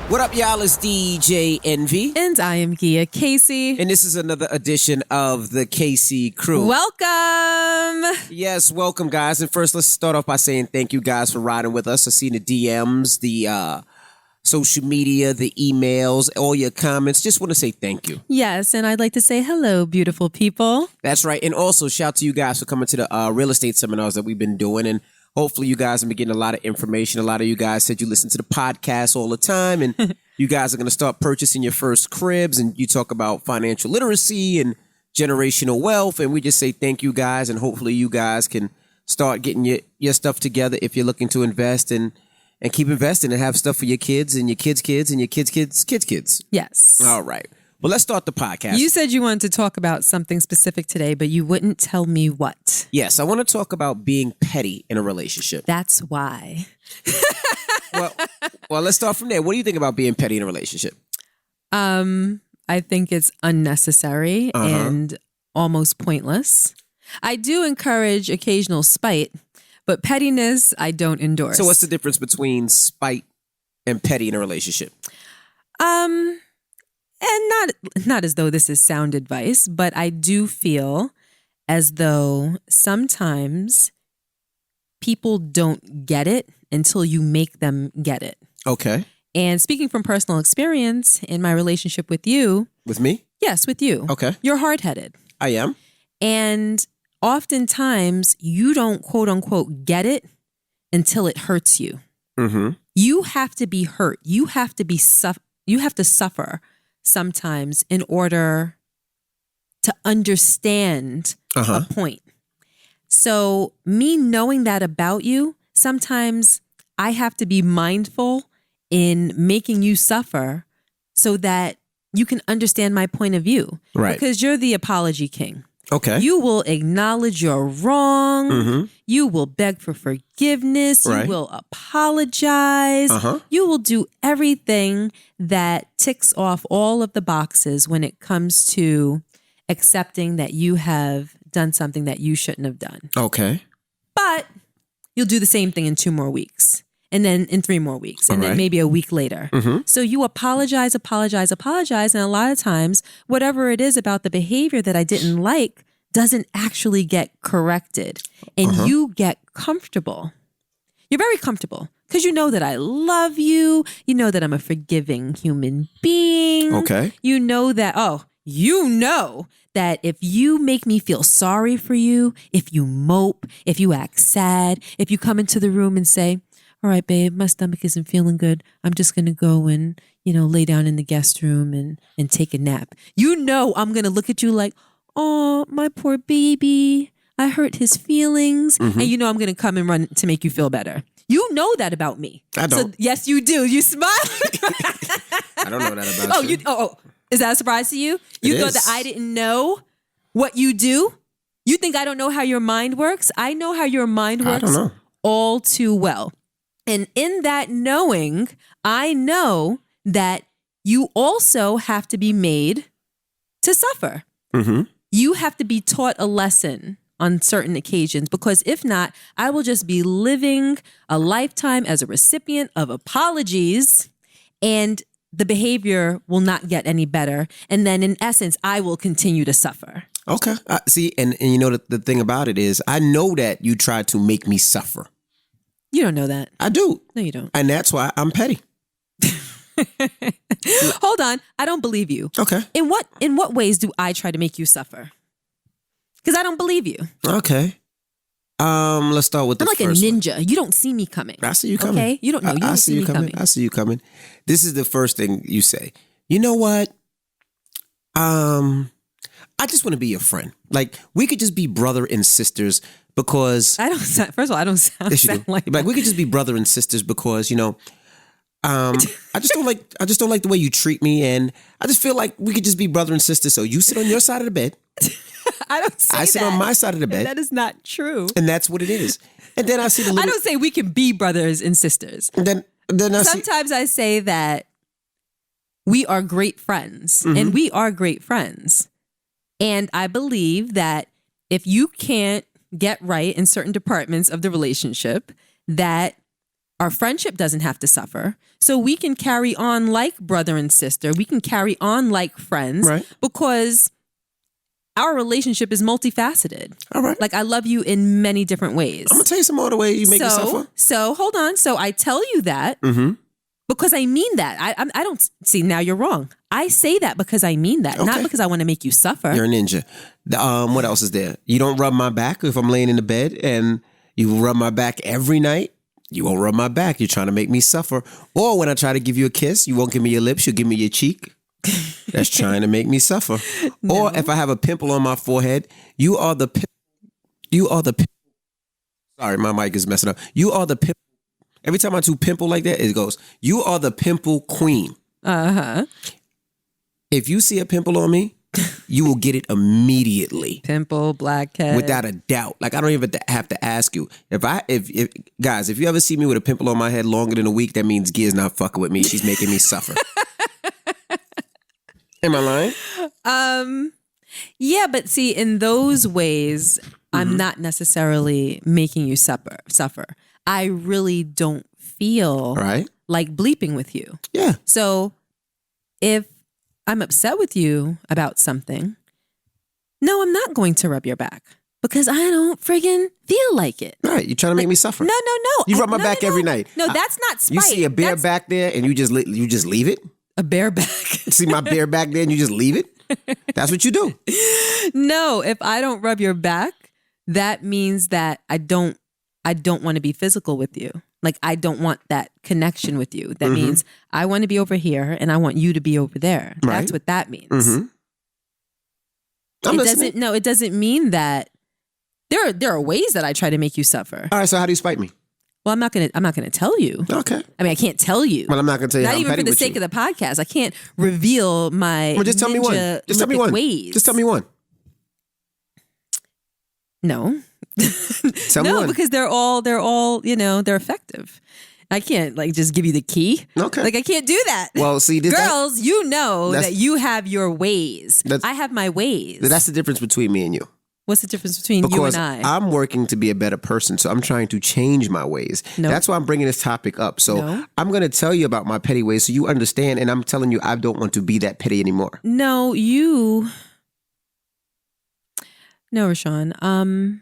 What up, y'all? It's DJ Envy. And I am Gia Casey. And this is another edition of the Casey Crew. Welcome. Yes, welcome, guys. And first, let's start off by saying thank you, guys, for riding with us. I've seen the DMs, the social media, the emails, all your comments. Just want to say thank you. Yes, and I'd like to say hello, beautiful people. That's right. And also, shout out to you guys for coming to the real estate seminars that we've been doing. And hopefully you guys have been getting a lot of information. A lot of you guys said you listen to the podcast all the time, and you guys are going to start purchasing your first cribs, and you talk about financial literacy and generational wealth. And we just say thank you, guys, and hopefully you guys can start getting your stuff together if you're looking to invest and keep investing and have stuff for your kids and your kids' kids and your kids' kids. Yes. All right. Well, let's start the podcast. You said you wanted to talk about something specific today, but you wouldn't tell me what. Yes, I want to talk about being petty in a relationship. That's why. Well, let's start from there. What do you think about being petty in a relationship? I think it's unnecessary and almost pointless. I do encourage occasional spite, but pettiness I don't endorse. So what's the difference between spite and petty in a relationship? And not as though this is sound advice, but I do feel as though sometimes people don't get it until you make them get it. Okay. And speaking from personal experience in my relationship with you. With me? Yes, with you. Okay. You're hard-headed. I am. And oftentimes you don't quote unquote get it until it hurts you. Mm-hmm. You have to be hurt. You have to suffer sometimes in order to understand a point. So me knowing that about you, sometimes I have to be mindful in making you suffer so that you can understand my point of view. Right. Because you're the apology king. Okay. You will acknowledge you're wrong. Mm-hmm. You will beg for forgiveness. Right. You will apologize. You will do everything that ticks off all of the boxes when it comes to accepting that you have done something that you shouldn't have done. Okay. But you'll do the same thing in 2 more weeks. And then in 3 more weeks, and then maybe a week later. Mm-hmm. So you apologize. And a lot of times, whatever it is about the behavior that I didn't like doesn't actually get corrected. And you get comfortable. You're very comfortable because you know that I love you. You know that I'm a forgiving human being. Okay. You know that, that if you make me feel sorry for you, if you mope, if you act sad, if you come into the room and say, all right, babe, my stomach isn't feeling good. I'm just going to go and, lay down in the guest room and take a nap. You know I'm going to look at you like, oh, my poor baby. I hurt his feelings. Mm-hmm. And I'm going to come and run to make you feel better. You know that about me. I don't. So, yes, you do. You smile. I don't know that about you. Is that a surprise to you? You thought that I didn't know what you do? You think I don't know how your mind works? I know how your mind works all too well. And in that knowing, I know that you also have to be made to suffer. Mm-hmm. You have to be taught a lesson on certain occasions, because if not, I will just be living a lifetime as a recipient of apologies, and the behavior will not get any better. And then in essence, I will continue to suffer. Okay. See, and the thing about it is, I know that you tried to make me suffer. You don't know that. I do. No, you don't. And that's why I'm petty. Hold on. I don't believe you. Okay. In what ways do I try to make you suffer? Because I don't believe you. Okay. Let's start with the first I'm like a ninja. You don't see me coming. I see you coming. Okay? You don't know. You don't see me coming. I see you coming. This is the first thing you say. You know what? I just want to be your friend. Like, we could just be brother and sisters because... First of all, I don't sound like that. We could just be brother and sisters because, I just don't like the way you treat me, and I just feel like we could just be brother and sister. So you sit on your side of the bed. I don't say I sit on my side of the bed. That is not true. And that's what it is. And then I see the little... I don't say we can be brothers and sisters. And then Sometimes I say that we are great friends, and we are great friends. And I believe that if you can't get right in certain departments of the relationship, that Our friendship doesn't have to suffer. So we can carry on like brother and sister. We can carry on like friends. Right. Because our relationship is multifaceted. All right. Like I love you in many different ways. I'm going to tell you some more the ways you make me suffer. So hold on. So I tell you that because I mean that. I don't see, now you're wrong. I say that because I mean that, not because I want to make you suffer. You're a ninja. What else is there? You don't rub my back if I'm laying in the bed, and you rub my back every night. You won't rub my back. You're trying to make me suffer. Or when I try to give you a kiss, you won't give me your lips. You'll give me your cheek. That's trying to make me suffer. No. Or if I have a pimple on my forehead, you are the sorry, my mic is messing up. You are the pimple. Every time I do pimple like that, it goes, you are the pimple queen. Uh-huh. If you see a pimple on me, you will get it immediately. Pimple, blackhead. Without a doubt. Like I don't even have to ask you. If guys, if you ever see me with a pimple on my head longer than a week, that means Gia's not fucking with me. She's making me suffer. Am I lying? Yeah, but see, in those ways, I'm not necessarily making you suffer. I really don't feel like bleeping with you. Yeah. So if I'm upset with you about something, no, I'm not going to rub your back because I don't friggin' feel like it. Right. You're trying to make me suffer. No. You rub my back every night. No, that's not spite. You see a bare back there and you just leave it? A bare back. See my bare back there and you just leave it? That's what you do. No, if I don't rub your back, that means that I don't want to be physical with you. Like I don't want that connection with you. That means I want to be over here and I want you to be over there. Right. That's what that means. It doesn't mean that there are ways that I try to make you suffer. All right, so how do you spite me? Well, I'm not gonna tell you. Okay. I mean, I can't tell you. Well, I'm not gonna tell you. Not even for the sake of the podcast. I can't reveal my. Well, just tell me one. Just tell me one. Ways. Just tell me one. No. Tell me one. Because they're all they're effective. I can't just give you the key. Okay. I can't do that. Well, see, girls, that you have your ways. I have my ways. That's the difference between me and you. What's the difference between you and I? I'm working to be a better person, so I'm trying to change my ways. Nope. That's why I'm bringing this topic up. So I'm going to tell you about my petty ways so you understand, and I'm telling you I don't want to be that petty anymore. No, Rashawn.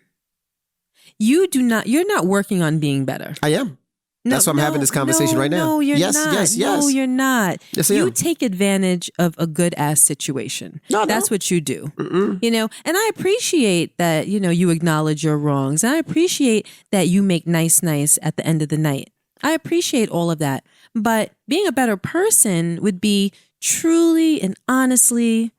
You're not working on being better. I am. That's why I'm having this conversation right now. No, you're not. Yes. No, you're not. Yes, I am. You take advantage of a good ass situation. That's what you do. Mm-mm. And I appreciate that, you acknowledge your wrongs. And I appreciate that you make nice at the end of the night. I appreciate all of that. But being a better person would be truly and honestly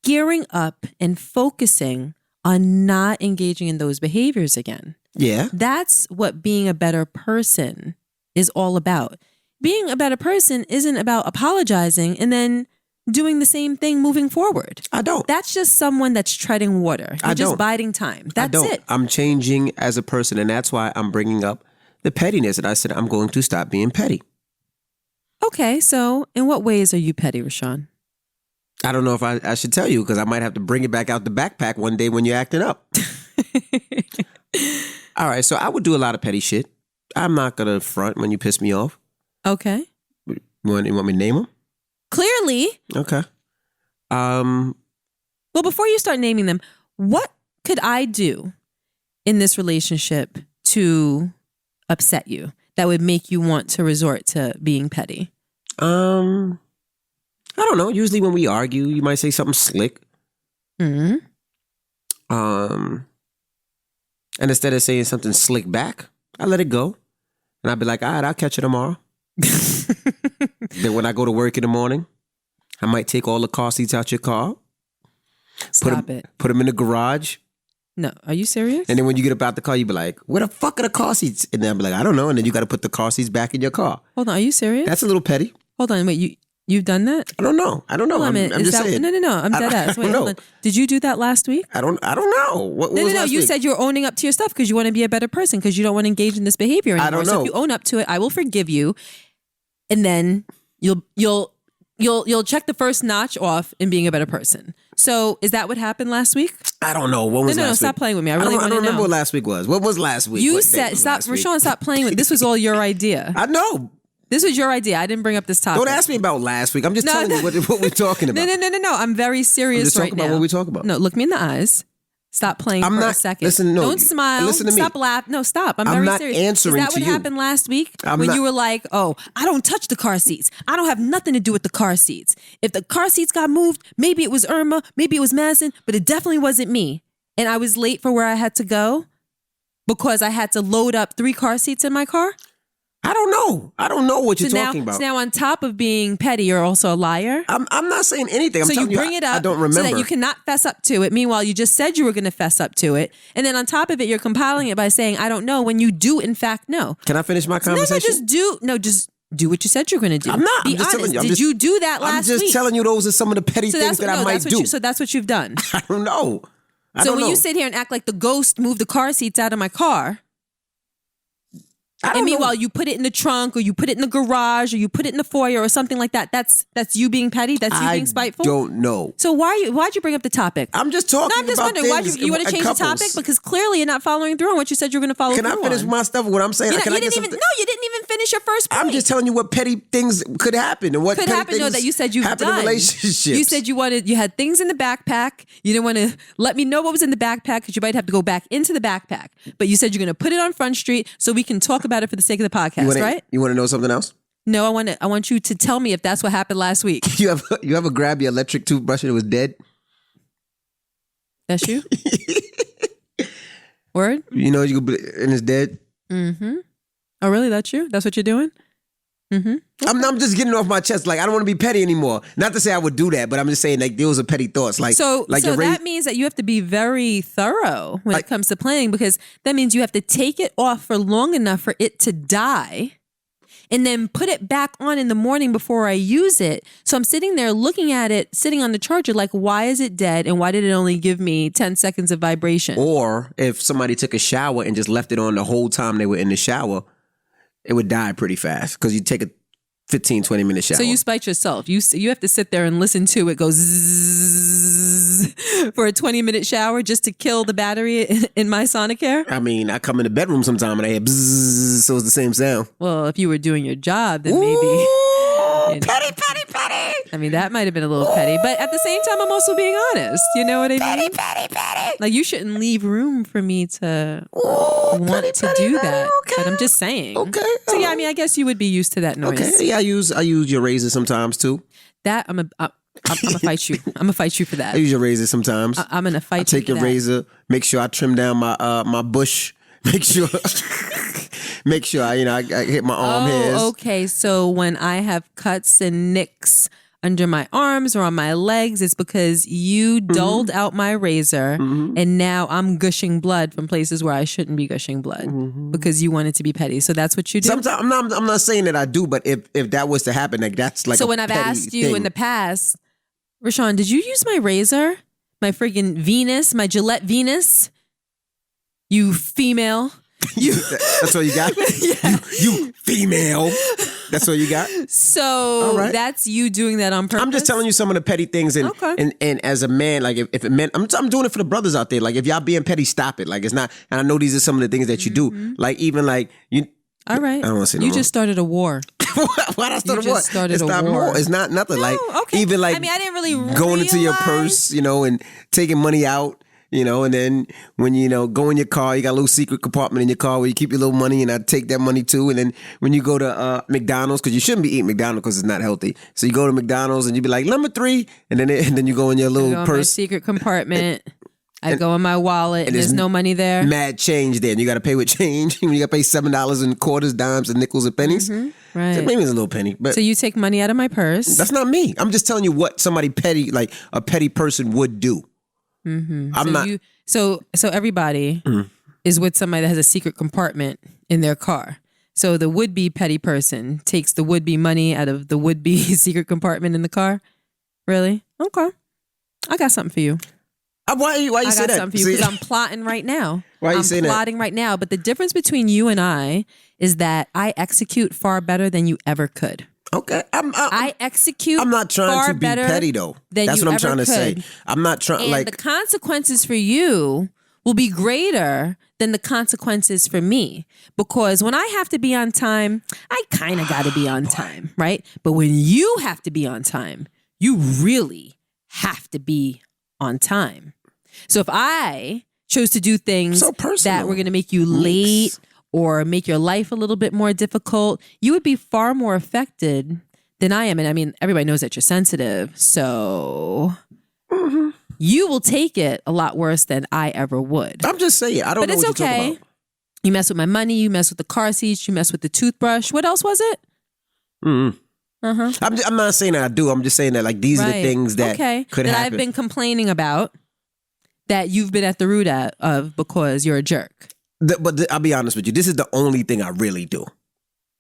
gearing up and focusing on not engaging in those behaviors again. Yeah. That's what being a better person is all about. Being a better person isn't about apologizing and then doing the same thing moving forward. I don't. That's just someone that's treading water. You're just biding time. That's it. I'm changing as a person, and that's why I'm bringing up the pettiness. And I said I'm going to stop being petty. Okay, so in what ways are you petty, Rashawn? I don't know if I should tell you because I might have to bring it back out the backpack one day when you're acting up. All right, so I would do a lot of petty shit. I'm not going to front when you piss me off. Okay. You want me to name them? Clearly. Okay. Well, before you start naming them, what could I do in this relationship to upset you that would make you want to resort to being petty? I don't know. Usually when we argue, you might say something slick. Mm-hmm. And instead of saying something slick back, I let it go. And I'd be like, all right, I'll catch you tomorrow. Then when I go to work in the morning, I might take all the car seats out your car. Put them in the garage. No, are you serious? And then when you get up out the car, you be like, where the fuck are the car seats? And then I'll be like, I don't know. And then you got to put the car seats back in your car. Hold on, are you serious? That's a little petty. Hold on, wait, you've done that? I don't know. I'm just saying. No. I'm dead ass. Wait, hold on. Did you do that last week? I don't know. What was last You week? said you were owning up to your stuff because you want to be a better person because you don't want to engage in this behavior anymore. I don't know. So if you own up to it, I will forgive you, and then you'll you'll check the first notch off in being a better person. So is that what happened last week? I don't know. What was last week? Stop playing with me. I really want to know. I don't remember what last week was. What was last week? You said, stop, Rashawn, stop playing with. This was all your idea. I know. This was your idea. I didn't bring up this topic. Don't ask me about last week. I'm just telling you what we're talking about. No. I'm very serious right now. About what we talk about. No, look me in the eyes. Stop playing for a second. Listen, no. Don't smile. Listen to me. Stop laughing. No, stop. I'm very not serious. answering Is that to what you. happened last week? When you were like, oh, I don't touch the car seats. I don't have nothing to do with the car seats. If the car seats got moved, maybe it was Irma, maybe it was Madison, but it definitely wasn't me. And I was late for where I had to go because I had to load up 3 car seats in my car. I don't know what you're talking about. So now on top of being petty, you're also a liar? I'm not saying anything. I'm so telling you bring it up I don't remember. so that you cannot fess up to it. Meanwhile, you just said you were going to fess up to it. And then on top of it, you're compiling it by saying, I don't know, when you do in fact know. Can I finish my conversation? Just do what you said you're going to do. I'm not. Be I'm just honest. telling you. Did you do that last week? I'm just telling you those are some of the petty things that I might do. So that's what you've done. I don't know. So when you sit here and act like the ghost moved the car seats out of my car, and meanwhile, you put it in the trunk or you put it in the garage or you put it in the foyer or something like that. That's you being petty? That's you being spiteful? I don't know. So why'd you bring up the topic? I'm just talking about things. No, I'm just wondering, why you want to change the topic? Because clearly you're not following through on what you said you were going to follow through on. Can I finish my stuff? What I'm saying? You didn't even finish your first point. I'm just telling you what petty things could happen and what could petty happen. things No, that you said you've happen done. in relationships. You said you had things in the backpack. You didn't want to let me know what was in the backpack because you might have to go back into the backpack. But you said you're going to put it on Front Street so we can talk about it for the sake of the podcast, right? You want to know something else? No, I want you to tell me if that's what happened last week. You ever grab your electric toothbrush and it was dead? That's you? Word? You know, and it's dead? Mm-hmm. Oh, really? That's you? That's what you're doing? Mm-hmm. Okay. I'm just getting off my chest. Like, I don't want to be petty anymore. Not to say I would do that, but I'm just saying, like, those are petty thoughts. Like, so that means that you have to be very thorough when it comes to playing, because that means you have to take it off for long enough for it to die and then put it back on in the morning before I use it. So I'm sitting there looking at it, sitting on the charger, like, why is it dead? And why did it only give me 10 seconds of vibration? Or if somebody took a shower and just left it on the whole time they were in the shower, it would die pretty fast because you take a 15, 20-minute shower. So you spite yourself. You have to sit there and listen to it go zzz for a 20-minute shower just to kill the battery in my Sonicare? I mean, I come in the bedroom sometime and I hear bzzz, so it's the same sound. Well, if you were doing your job, then maybe... Petty. I mean, that might have been a little petty, but at the same time, I'm also being honest. You know what I mean? Petty. Like, you shouldn't leave room for me to want to do that. Okay. But I'm just saying. Okay. So yeah, I mean, I guess you would be used to that noise. Okay. Yeah, I use your razor sometimes too. That I'm gonna fight you. I'm gonna fight you for that. I use your razor sometimes. I'm gonna fight you. Take your razor. Make sure I trim down my bush. Make sure I hit my arm hairs. Okay. So when I have cuts and nicks under my arms or on my legs, it's because you dulled out my razor, and now I'm gushing blood from places where I shouldn't be gushing blood because you wanted to be petty. So that's what you do. Sometimes I'm not saying that I do, but if that was to happen, like that's like. So when I've asked you in the past, Rashawn, did you use my razor, my friggin' Venus, my Gillette Venus? You female. That's all you got? Yeah. You female. That's all you got? So that's you doing that on purpose? I'm just telling you some of the petty things. And as a man, like if it meant, I'm doing it for the brothers out there. Like if y'all being petty, stop it. Like it's not, and I know these are some of the things that you do. Like even like you. All right. I don't want to say no You just started a war. Why'd I start a war? Started it's a not war. more. It's not nothing. No, like okay. even like I mean, I didn't really going into your purse, and taking money out. And then when go in your car, you got a little secret compartment in your car where you keep your little money, and I take that money too. And then when you go to McDonald's, because you shouldn't be eating McDonald's because it's not healthy. So you go to McDonald's and you be like, number 3, and then you go in your little purse. My secret compartment. I go in my wallet and there's no money there. Mad change there. And you got to pay with change. You got to pay $7 in quarters, dimes, and nickels and pennies. Right. So maybe it's a little penny. But so you take money out of my purse. That's not me. I'm just telling you what somebody petty, like a petty person would do. I'm not. So everybody is with somebody that has a secret compartment in their car. So the would-be petty person takes the would-be money out of the would-be secret compartment in the car. Really? Okay. I got something for you. Why you say that? I got something for you because I'm plotting right now. Why are you saying that? I'm plotting right now. But the difference between you and I is that I execute far better than you ever could. Okay. I execute. I'm not trying far to be better petty though. than That's you what I'm ever trying to say. could. I'm not trying And like the consequences for you will be greater than the consequences for me. Because when I have to be on time, I kind of got to be on time, right? But when you have to be on time, you really have to be on time. So if I chose to do things So personal. that were going to make you late or make your life a little bit more difficult, you would be far more affected than I am. And I mean, everybody knows that you're sensitive. So you will take it a lot worse than I ever would. I'm just saying. I don't But know it's what you're okay. talking about. You mess with my money. You mess with the car seats. You mess with the toothbrush. What else was it? I'm not saying that I do. I'm just saying that like these are the things that could that happen. I've been complaining about that you've been at the root of because you're a jerk. But I'll be honest with you. This is the only thing I really do.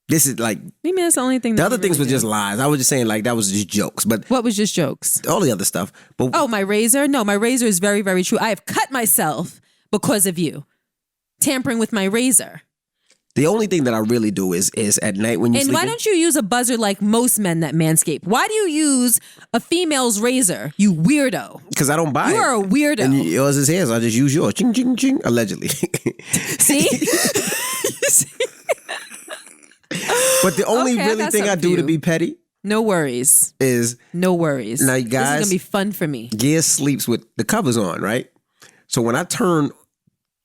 This is like Maybe that's the only thing. the That other you things really were do. just lies. I was just saying like that was just jokes. But What was just jokes? all the other stuff. But Oh, my razor? No, my razor is very, very true. I have cut myself because of you. Tampering with my razor. the only thing that I really do is at night when you And sleep. why don't you use a buzzer like most men that manscape? Why do you use a female's razor, you weirdo? Because I don't buy You it. are a weirdo. And yours is his. I just use yours. Ching, ching, ching. Allegedly. See? But the only Okay, I really got thing I something do for to you. be petty No worries. is No worries. Now, This is guys- going to be fun for me. Gia sleeps with the covers on, right? So when I turn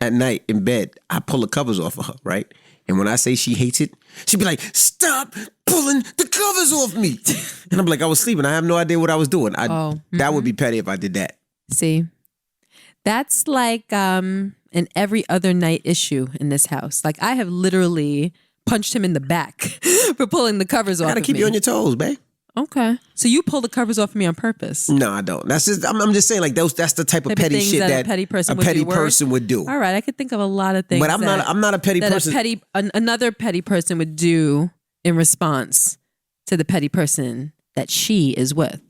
at night in bed, I pull the covers off of her, right? And when I say she hates it, she'd be like, "Stop pulling the covers off me." And I'm like, I was sleeping. I have no idea what I was doing. That would be petty if I did that. See? That's like an every other night issue in this house. Like I have literally punched him in the back for pulling the covers off Gotta of keep me. you on your toes, babe. Okay. So you pull the covers off of me on purpose. No, I don't. That's just. I'm just saying, like that's the type of Type of petty things shit that a that petty person a would petty do. Word? person would do. All right, I could think of a lot of things. But I'm not a petty that person. another petty person would do in response to the petty person that she is with.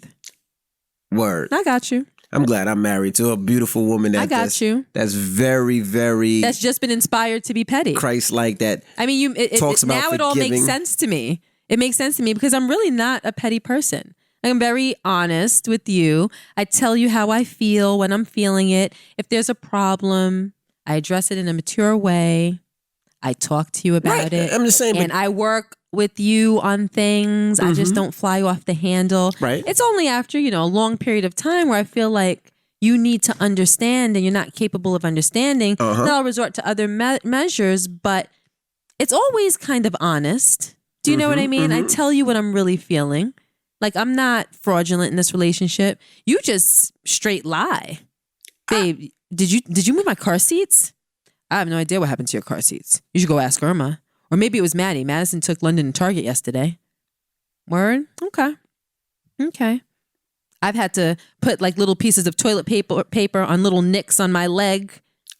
Word. I got you. I'm glad I'm married to a beautiful woman. I got you. That's very, very That's just been inspired to be petty. Christ-like. That I mean, Talks about now it all makes forgiving. sense to me. It makes sense to me because I'm really not a petty person. I'm very honest with you. I tell you how I feel when I'm feeling it. If there's a problem, I address it in a mature way. I talk to you about Right. it. I'm just saying, but- And I work with you on things. I just don't fly off the handle. Right. It's only after, a long period of time where I feel like you need to understand and you're not capable of understanding. Then I'll resort to other measures, but it's always kind of honest. Do you know what I mean? I tell you what I'm really feeling. Like I'm not fraudulent in this relationship. You just straight lie. Babe, did you move my car seats? I have no idea what happened to your car seats. You should go ask Irma. Or maybe it was Maddie. Madison took London to Target yesterday. Word? Okay. I've had to put like little pieces of toilet paper on little nicks on my leg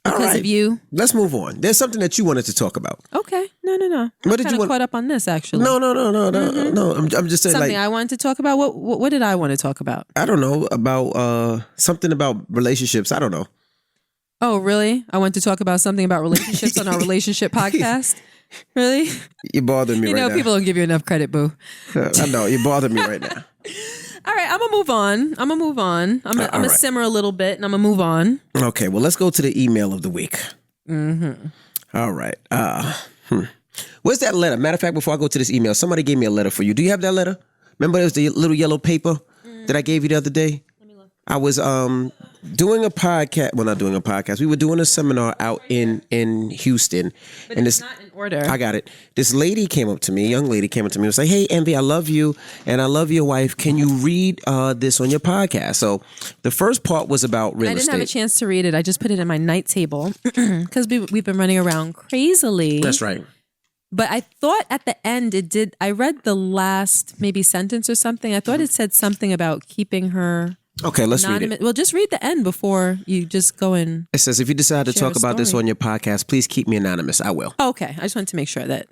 because of you. Let's move on. There's something that you wanted to talk about. Okay. No. What did I'm you want? caught up on this actually. No. I'm just saying, Something like, I wanted to talk about. What did I want to talk about? I don't know about something about relationships. I don't know. Oh, really? I want to talk about something about relationships on our relationship podcast. Really? You're bothering me right now. People don't give you enough credit, boo. I know you're bothering me right now. All right, I'm gonna move on. I'm gonna right. simmer a little bit, and I'm gonna move on. Okay, well, let's go to the email of the week. All right. Where's that letter? Matter of fact, before I go to this email, somebody gave me a letter for you. Do you have that letter? Remember, there was the little yellow paper that I gave you the other day. I was doing a podcast. Well, not doing a podcast. We were doing a seminar out in Houston. But and it's this, not in order. I got it. This lady came up to me, a young lady came up to me and was like, "Hey, Envy, I love you and I love your wife. Can you read this on your podcast?" So the first part was about real I didn't estate. have a chance to read it. I just put it in my night table because we've been running around crazily. That's right. But I thought at the end it did. I read the last maybe sentence or something. I thought it said something about keeping her Okay, let's read anonymous. it. Well, just read the end before you just go in. It says, if you decide to Share talk a about this story. on your podcast, please keep me anonymous. I will. Oh, okay, I just wanted to make sure that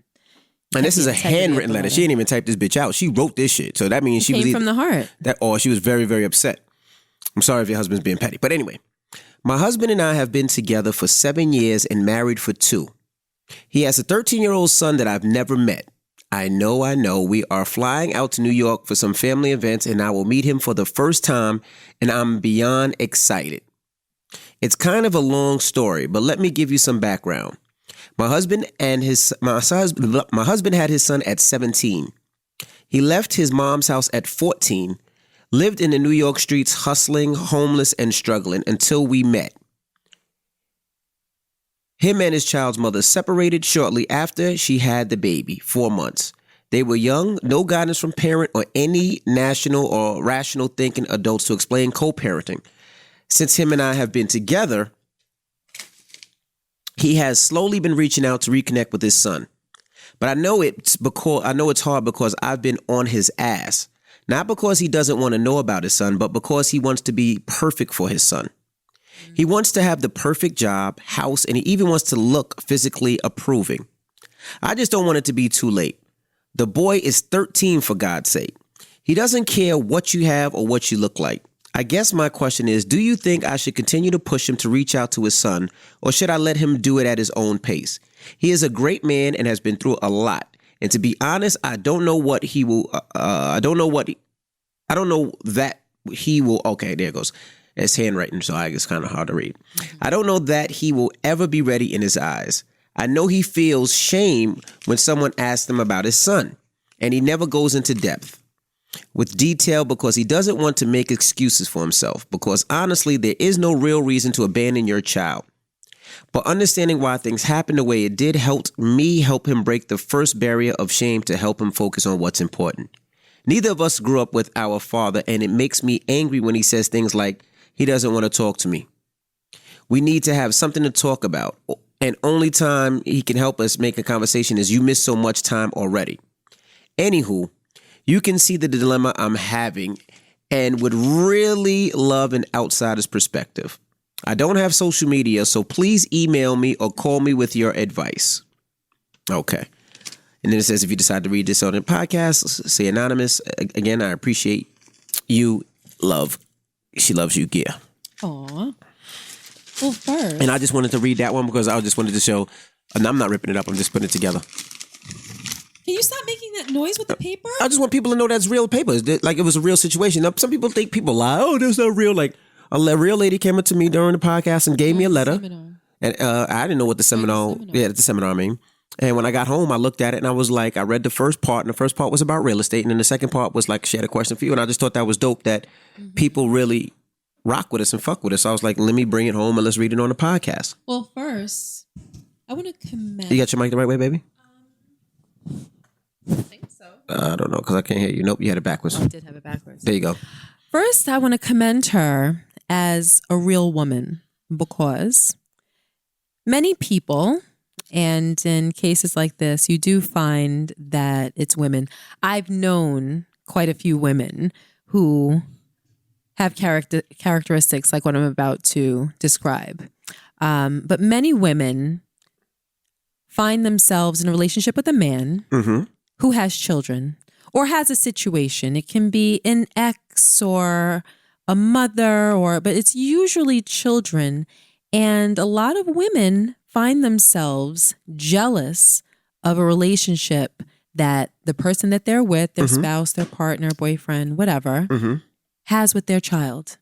And this is a integrity of handwritten the letter. letter. She didn't even type this bitch out. She wrote this shit. So that means she was came either, from the heart. or she was very, very upset. I'm sorry if your husband's being petty. But anyway, my husband and I have been together for 7 years and married for 2. He has a 13-year-old son that I've never met. I know. We are flying out to New York for some family events, and I will meet him for the first time, and I'm beyond excited. It's kind of a long story, but let me give you some background. My husband had his son at 17. He left his mom's house at 14, lived in the New York streets hustling, homeless, and struggling until we met. Him and his child's mother separated shortly after she had the baby, 4 months. They were young, no guidance from parent or any national or rational thinking adults to explain co-parenting. Since him and I have been together, he has slowly been reaching out to reconnect with his son. But I know it's hard because I've been on his ass. Not because he doesn't want to know about his son, but because he wants to be perfect for his son. He wants to have the perfect job, house, and he even wants to look physically approving. I just don't want it to be too late. The boy is 13, for God's sake. He doesn't care what you have or what you look like. I guess my question is, do you think I should continue to push him to reach out to his son, or should I let him do it at his own pace? He is a great man and has been through a lot. And to be honest, I don't know that he will. Okay, there it goes. It's handwritten, so it's kind of hard to read. I don't know that he will ever be ready in his eyes. I know he feels shame when someone asks him about his son, and he never goes into depth with detail because he doesn't want to make excuses for himself, because honestly, there is no real reason to abandon your child. But understanding why things happened the way it did helped me help him break the first barrier of shame to help him focus on what's important. Neither of us grew up with our father, and it makes me angry when he says things like, he doesn't want to talk to me. We need to have something to talk about. And only time he can help us make a conversation is you miss so much time already. Anywho, you can see the dilemma I'm having and would really love an outsider's perspective. I don't have social media, so please email me or call me with your advice. Okay. And then it says, if you decide to read this on the podcast, say anonymous. Again, I appreciate you. Love. She loves you, Gia. Aw. Well, first. And I just wanted to read that one because I just wanted to show, and I'm not ripping it up, I'm just putting it together. Can you stop making that noise with the paper? I just want people to know that's real paper. Like it was a real situation. Now, some people think people lie. Oh, that's not real. Like a real lady came up to me during the podcast and gave me a letter. Seminar. And I didn't know what the seminar. Yeah, the seminar I mean. And when I got home, I looked at it and I was like, I read the first part, and the first part was about real estate, and then the second part was like, she had a question for you, and I just thought that was dope that people really rock with us and fuck with us. So I was like, let me bring it home and let's read it on the podcast. Well, first, I want to commend. You got your mic the right way, baby? I think so. I don't know because I can't hear you. Nope, you had it backwards. Oh, I did have it backwards. There you go. First, I want to commend her as a real woman, because many people, and in cases like this, you do find that it's women. I've known quite a few women who have characteristics like what I'm about to describe. But many women find themselves in a relationship with a man who has children or has a situation. It can be an ex or a mother, but it's usually children. And a lot of women find themselves jealous of a relationship that the person that they're with, their spouse, their partner, boyfriend, whatever, has with their child.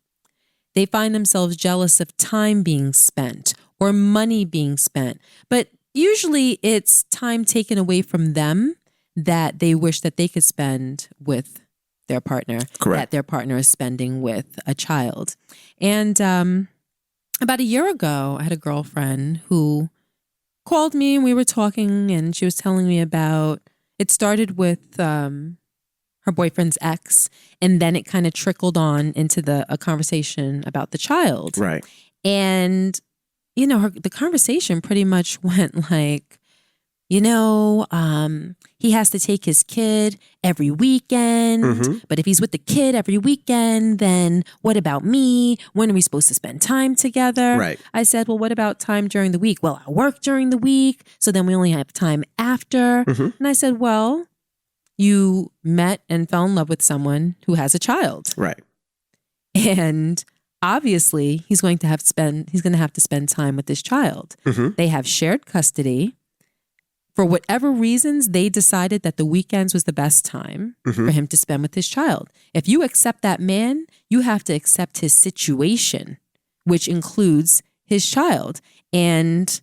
They find themselves jealous of time being spent or money being spent. But usually it's time taken away from them that they wish that they could spend with their partner, that their partner is spending with a child. And about a year ago, I had a girlfriend who called me and we were talking, and she was telling me about, it started with her boyfriend's ex, and then it kind of trickled on into a conversation about the child. Right. And, you know, the conversation pretty much went like, you know, he has to take his kid every weekend. But if he's with the kid every weekend, then what about me? When are we supposed to spend time together? Right. I said, well, what about time during the week? Well, I work during the week, so then we only have time after. And I said, well, you met and fell in love with someone who has a child. Right. And obviously, he's going to have to spend time with this child. They have shared custody. for whatever reasons, they decided that the weekends was the best time for him to spend with his child. If you accept that man, you have to accept his situation, which includes his child. And,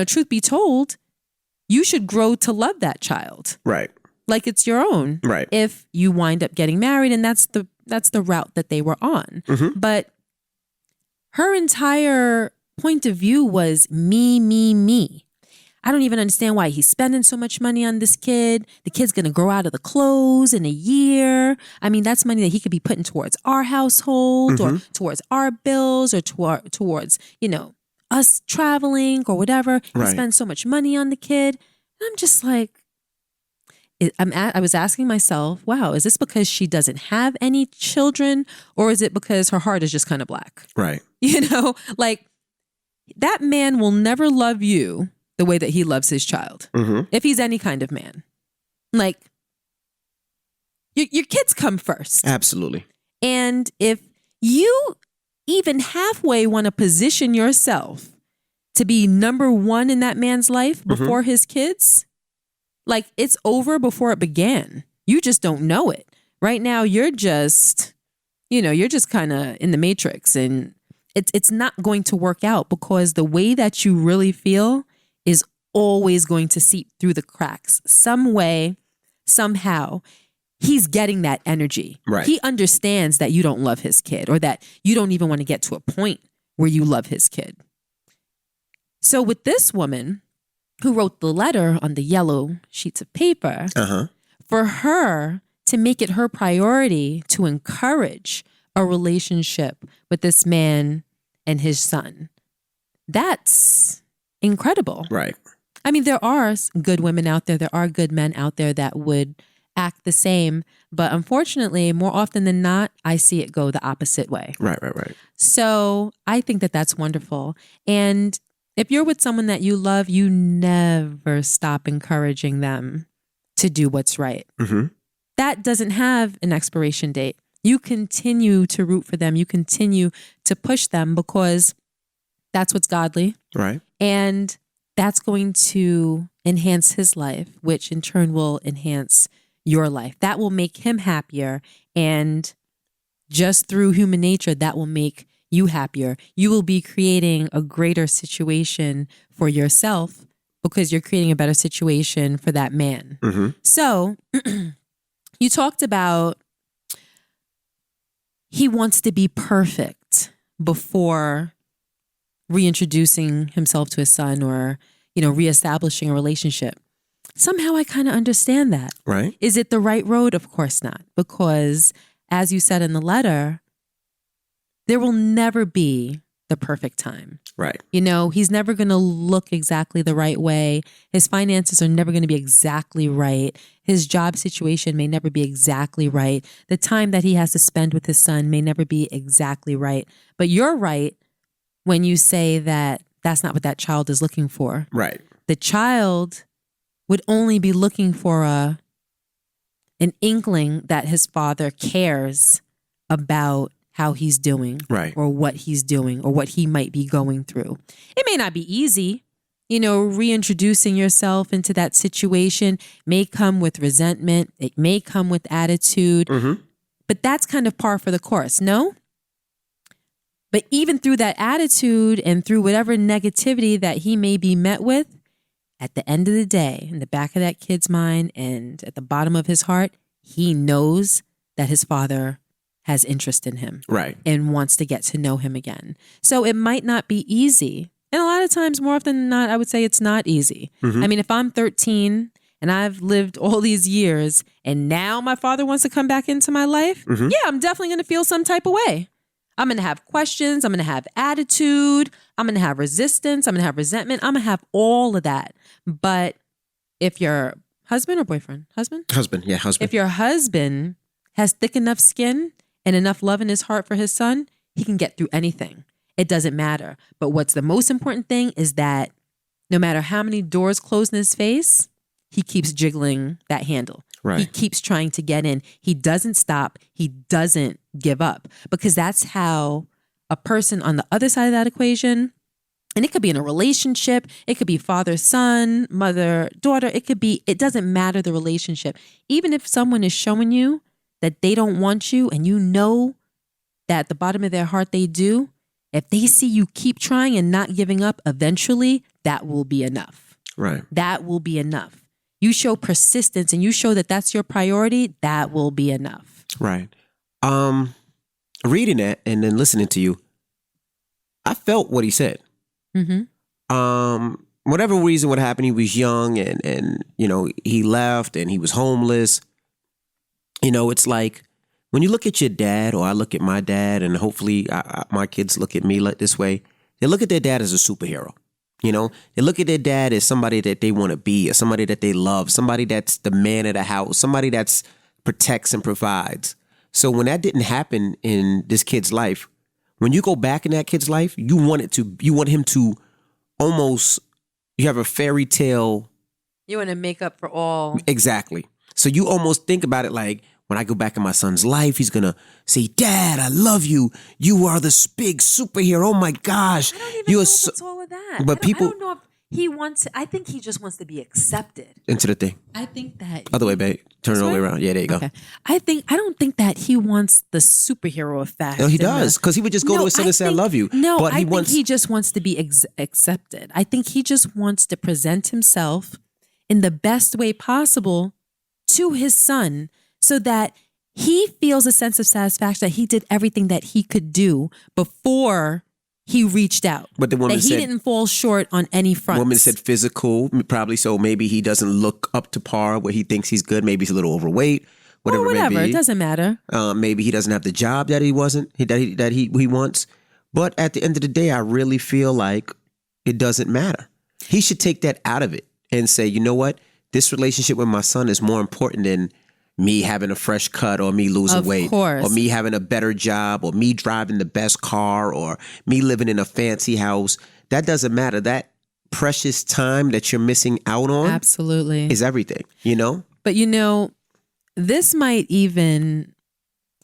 truth be told, you should grow to love that child. Right. Like it's your own. Right. If you wind up getting married, and that's the route that they were on. But her entire point of view was me, me, me. I don't even understand why he's spending so much money on this kid. The kid's going to grow out of the clothes in a year. I mean, that's money that he could be putting towards our household or towards our bills or towards, us traveling or whatever. He spends so much money on the kid. And I'm just like, I was asking myself, wow, is this because she doesn't have any children, or is it because her heart is just kind of black? Right. Like that man will never love you the way that he loves his child. If he's any kind of man. Like, your kids come first. Absolutely. And if you even halfway want to position yourself to be number one in that man's life before his kids, like it's over before it began. You just don't know it. Right now, you're just kind of in the matrix, and it's not going to work out because the way that you really feel is always going to seep through the cracks. Some way, somehow, he's getting that energy. Right. He understands that you don't love his kid, or that you don't even want to get to a point where you love his kid. So with this woman who wrote the letter on the yellow sheets of paper, for her to make it her priority to encourage a relationship with this man and his son, that's incredible. Right. I mean, there are good women out there. There are good men out there that would act the same. But unfortunately, more often than not, I see it go the opposite way. Right. So I think that that's wonderful. And if you're with someone that you love, you never stop encouraging them to do what's right. That doesn't have an expiration date. You continue to root for them. You continue to push them because that's what's godly. Right. And that's going to enhance his life, which in turn will enhance your life. That will make him happier. And just through human nature, that will make you happier. You will be creating a greater situation for yourself because you're creating a better situation for that man. So you talked about he wants to be perfect before reintroducing himself to his son or, reestablishing a relationship. Somehow I kind of understand that. Right. Is it the right road? Of course not. Because as you said in the letter, there will never be the perfect time. Right. He's never going to look exactly the right way. His finances are never going to be exactly right. His job situation may never be exactly right. The time that he has to spend with his son may never be exactly right. But you're right when you say that that's not what that child is looking for. Right. The child would only be looking for an inkling that his father cares about how he's doing, right, or what he's doing, or what he might be going through. It may not be easy. Reintroducing yourself into that situation may come with resentment. It may come with attitude. But that's kind of par for the course, no? But even through that attitude and through whatever negativity that he may be met with, at the end of the day, in the back of that kid's mind and at the bottom of his heart, he knows that his father has interest in him, right, and wants to get to know him again. So it might not be easy. And a lot of times, more often than not, I would say it's not easy. I mean, if I'm 13 and I've lived all these years and now my father wants to come back into my life, yeah, I'm definitely going to feel some type of way. I'm going to have questions. I'm going to have attitude. I'm going to have resistance. I'm going to have resentment. I'm going to have all of that. But if your husband or boyfriend, husband, yeah, husband. If your husband has thick enough skin and enough love in his heart for his son, he can get through anything. It doesn't matter. But what's the most important thing is that no matter how many doors close in his face, he keeps jiggling that handle. Right. He keeps trying to get in. He doesn't stop. He doesn't give up, because that's how a person on the other side of that equation And it could be in a relationship. It could be father, son, mother, daughter. It doesn't matter the relationship. Even if someone is showing you that they don't want you and you know that at the bottom of their heart they do, if they see you keep trying and not giving up, eventually that will be enough. Right. That will be enough. You show persistence and you show that that's your priority, that will be enough. Right. Reading that and then listening to you, I felt what he said. Whatever reason, what happened, he was young and he left and he was homeless. It's like when you look at your dad, or I look at my dad, and hopefully my kids look at me like this way. They look at their dad as a superhero. They look at their dad as somebody that they want to be, or somebody that they love, somebody that's the man of the house, somebody that's protects and provides. So when that didn't happen in this kid's life, when you go back in that kid's life, you want him to almost, you have a fairy tale. You want to make up for all. Exactly. So you almost think about it like, when I go back in my son's life, he's going to say, Dad, I love you. You are this big superhero. Oh my gosh. I don't even know if it's all of that. But I don't know if he wants, I think he just wants to be accepted. Into the thing. I think that. Other way, babe. Turn it all the way around. Yeah, there you go. Okay. I don't think that he wants the superhero effect. No, he does. Because he would just go to his son and say, I love you. No, but I think he just wants to be accepted. I think he just wants to present himself in the best way possible to his son, so that he feels a sense of satisfaction that he did everything that he could do before he reached out. But the woman that he didn't fall short on any front. The woman said physical, probably, so maybe he doesn't look up to par where he thinks he's good. Maybe he's a little overweight. Whatever it may be. It doesn't matter. Maybe he doesn't have the job that he wants. But at the end of the day, I really feel like it doesn't matter. He should take that out of it and say, you know what? This relationship with my son is more important than me having a fresh cut, or me losing weight, or me having a better job, or me driving the best car, or me living in a fancy house. That doesn't matter. That precious time that you're missing out on absolutely is everything, But this might even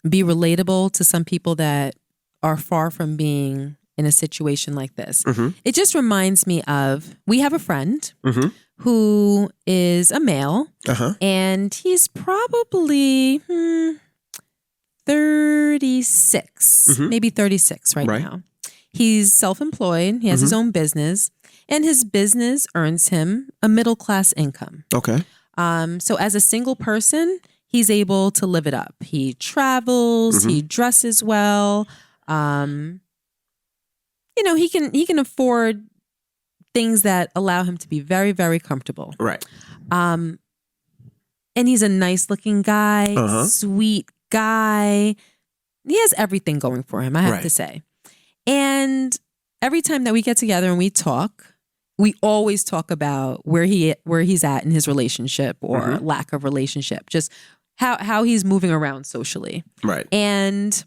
be relatable to some people that are far from being in a situation like this. It just reminds me of, we have a friend who is a male, and he's probably 36, maybe 36 right now. He's self-employed. He has his own business, and his business earns him a middle-class income. Okay. So as a single person, he's able to live it up. He travels, he dresses well. He can afford things that allow him to be very, very comfortable. Right. And he's a nice looking guy, sweet guy. He has everything going for him, I have to say. And every time that we get together and we talk, we always talk about where he's at in his relationship or lack of relationship, just how he's moving around socially. Right. And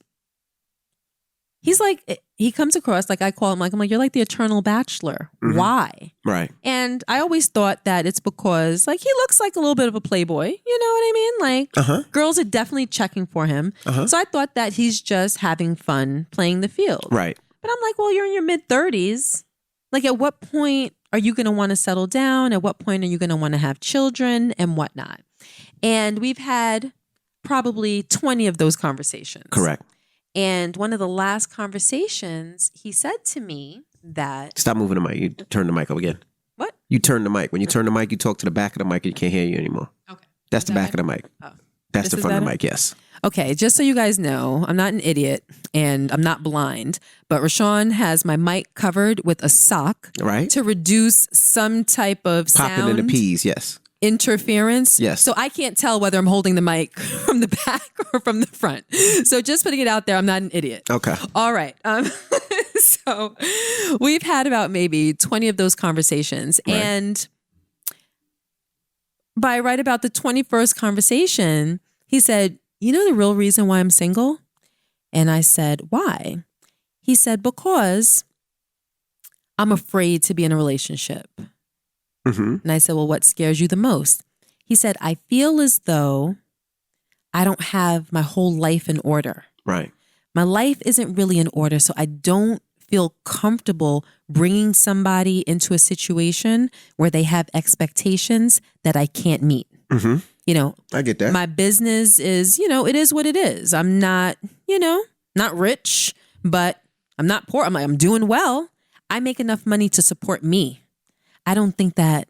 he's like, he comes across, like I call him, I'm like, you're like the eternal bachelor. Why? Right. And I always thought that it's because he looks like a little bit of a playboy. You know what I mean? Girls are definitely checking for him. So I thought that he's just having fun playing the field. Right. But I'm like, well, you're in your mid-30s. At what point are you going to want to settle down? At what point are you going to want to have children and whatnot? And we've had probably 20 of those conversations. Correct. And one of the last conversations, he said to me that... Stop moving the mic. You turn the mic up again. What? You turn the mic. When you turn the mic, you talk to the back of the mic and you can't hear you anymore. Okay. That's the back of the mic. Oh. That's the front of the mic, yes. Okay, just so you guys know, I'm not an idiot and I'm not blind, but Rashawn has my mic covered with a sock to reduce some type of sound. Popping in the peas, yes. Interference. Yes. So I can't tell whether I'm holding the mic from the back or from the front. So just putting it out there, I'm not an idiot. Okay. All right. So we've had about maybe 20 of those conversations. Right. And by right about the 21st conversation, he said, you know the real reason why I'm single? And I said, why? He said, because I'm afraid to be in a relationship. And I said, well, what scares you the most? He said, I feel as though I don't have my whole life in order. Right. My life isn't really in order, so I don't feel comfortable bringing somebody into a situation where they have expectations that I can't meet. Mm-hmm. You know, I get that. my business is, it is what it is. I'm not, not rich, but I'm not poor. I'm doing well. I make enough money to support me. I don't think that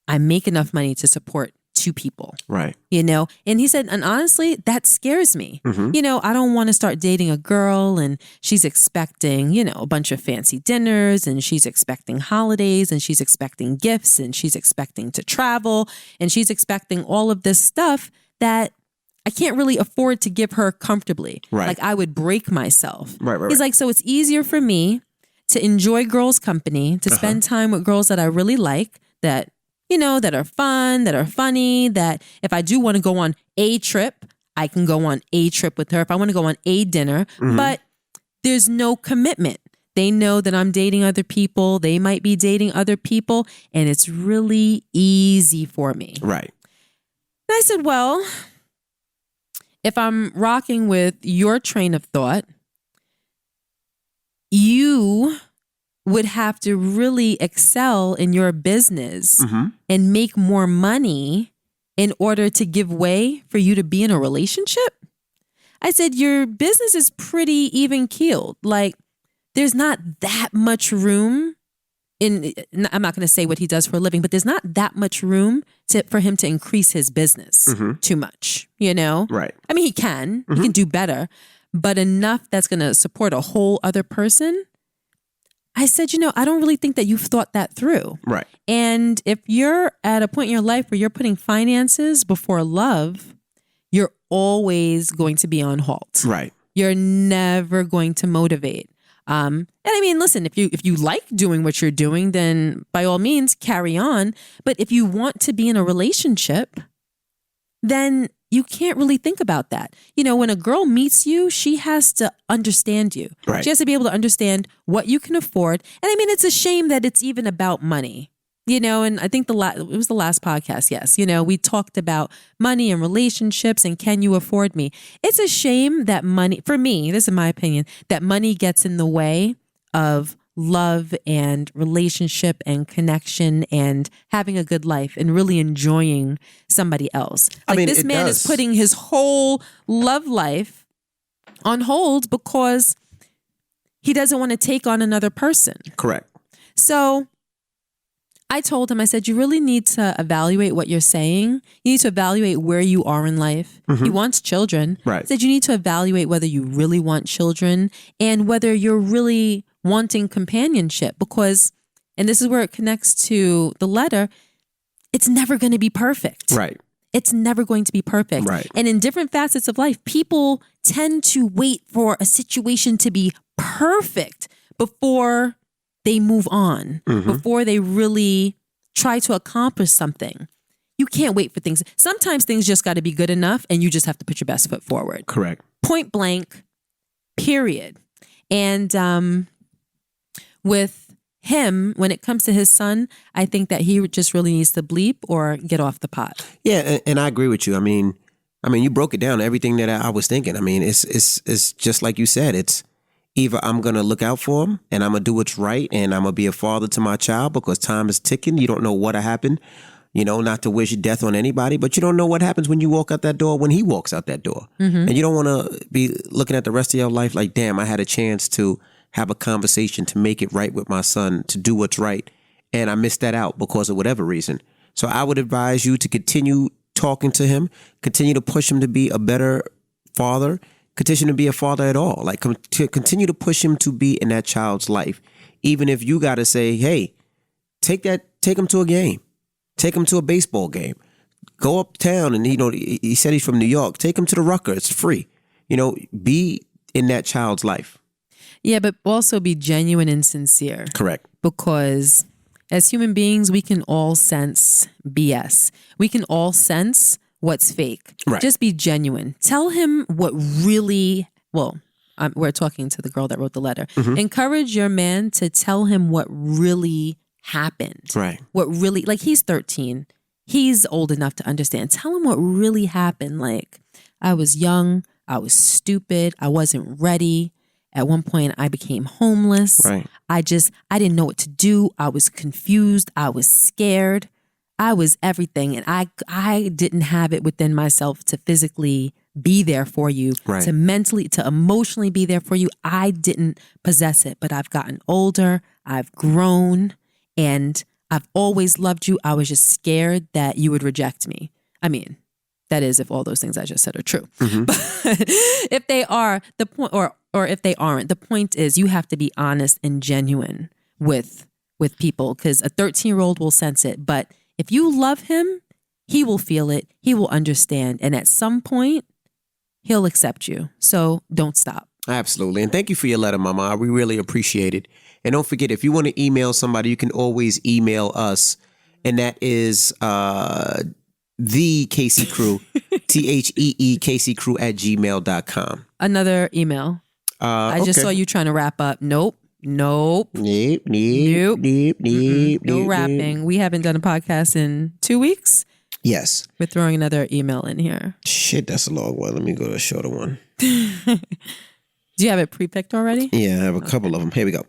I make enough money to support two people. Right. And he said, and honestly, that scares me. Mm-hmm. I don't want to start dating a girl and she's expecting, a bunch of fancy dinners and she's expecting holidays and she's expecting gifts and she's expecting to travel and she's expecting all of this stuff that I can't really afford to give her comfortably. Right. Like I would break myself. Right. He's like, so it's easier for me to enjoy girls' company, to spend time with girls that I really like, that that are fun, that are funny, that if I do want to go on a trip, I can go on a trip with her. If I want to go on a dinner, but there's no commitment. They know that I'm dating other people. They might be dating other people. And it's really easy for me. Right. And I said, well, if I'm rocking with your train of thought, you would have to really excel in your business and make more money in order to give way for you to be in a relationship. I said, your business is pretty even keeled. Like there's not that much room I'm not going to say what he does for a living, but there's not that much room for him to increase his business too much, Right. I mean, he can do better, but enough that's going to support a whole other person. I said, I don't really think that you've thought that through. Right. And if you're at a point in your life where you're putting finances before love, you're always going to be on halt. Right. You're never going to motivate. And I mean, listen, if you like doing what you're doing, then by all means carry on. But if you want to be in a relationship, then you can't really think about that. When a girl meets you, she has to understand you. Right. She has to be able to understand what you can afford. And I mean, it's a shame that it's even about money. And I think it was the last podcast. Yes. We talked about money and relationships and can you afford me? It's a shame that money, for me, this is my opinion, that money gets in the way of love and relationship and connection and having a good life and really enjoying somebody else. Like this man is putting his whole love life on hold because he doesn't want to take on another person. Correct. So I told him, I said, you really need to evaluate what you're saying. You need to evaluate where you are in life. He wants children. Right. I said, you need to evaluate whether you really want children and whether you're really wanting companionship because, and this is where it connects to the letter, it's never going to be perfect. Right. It's never going to be perfect. Right. And in different facets of life, people tend to wait for a situation to be perfect before they move on, before they really try to accomplish something. You can't wait for things. Sometimes things just got to be good enough and you just have to put your best foot forward. Correct. Point blank, period. And with him, when it comes to his son, I think that he just really needs to bleep or get off the pot. Yeah, and I agree with you. I mean, you broke it down, everything that I was thinking. I mean, it's just like you said. It's either I'm going to look out for him and I'm going to do what's right and I'm going to be a father to my child because time is ticking. You don't know what'll happen, not to wish death on anybody, but you don't know what happens when you walk out that door, when he walks out that door. And you don't want to be looking at the rest of your life like, damn, I had a chance to have a conversation to make it right with my son, to do what's right. And I missed that out because of whatever reason. So I would advise you to continue talking to him, continue to push him to be a better father, continue to be a father at all. Like to continue to push him to be in that child's life. Even if you got to say, hey, take him to a game, take him to a baseball game, go uptown. And, he said he's from New York. Take him to the Rucker. It's free. Be in that child's life. Yeah, but also be genuine and sincere. Correct. Because as human beings, we can all sense BS. We can all sense what's fake. Right. Just be genuine. Tell him what really, we're talking to the girl that wrote the letter. Encourage your man to tell him what really happened. Right. What really, like he's 13. He's old enough to understand. Tell him what really happened. Like, I was young. I was stupid. I wasn't ready. At one point, I became homeless. Right. I didn't know what to do. I was confused. I was scared. I was everything. And I didn't have it within myself to physically be there for you, Right. to mentally, to emotionally be there for you. I didn't possess it, but I've gotten older. I've grown, and I've always loved you. I was just scared that you would reject me. I mean, that is if all those things I just said are true. Mm-hmm. But if they are, the point, or if they aren't, the point is you have to be honest and genuine with people, because a 13-year-old will sense it. But if you love him, he will feel it. He will understand. And at some point, he'll accept you. So don't stop. Absolutely. And thank you for your letter, Mama. We really appreciate it. And don't forget, if you want to email somebody, you can always email us. And that is the Casey Crew, TheeKCrew@gmail.com. Another email. I just saw you trying to wrap up. Nope. Nope. No rapping. We haven't done a podcast in 2 weeks. Yes. We're throwing another email in here. Shit, that's a long one. Let me go to a shorter one. Do you have it pre-picked already? Yeah, I have a couple of them. Here we go.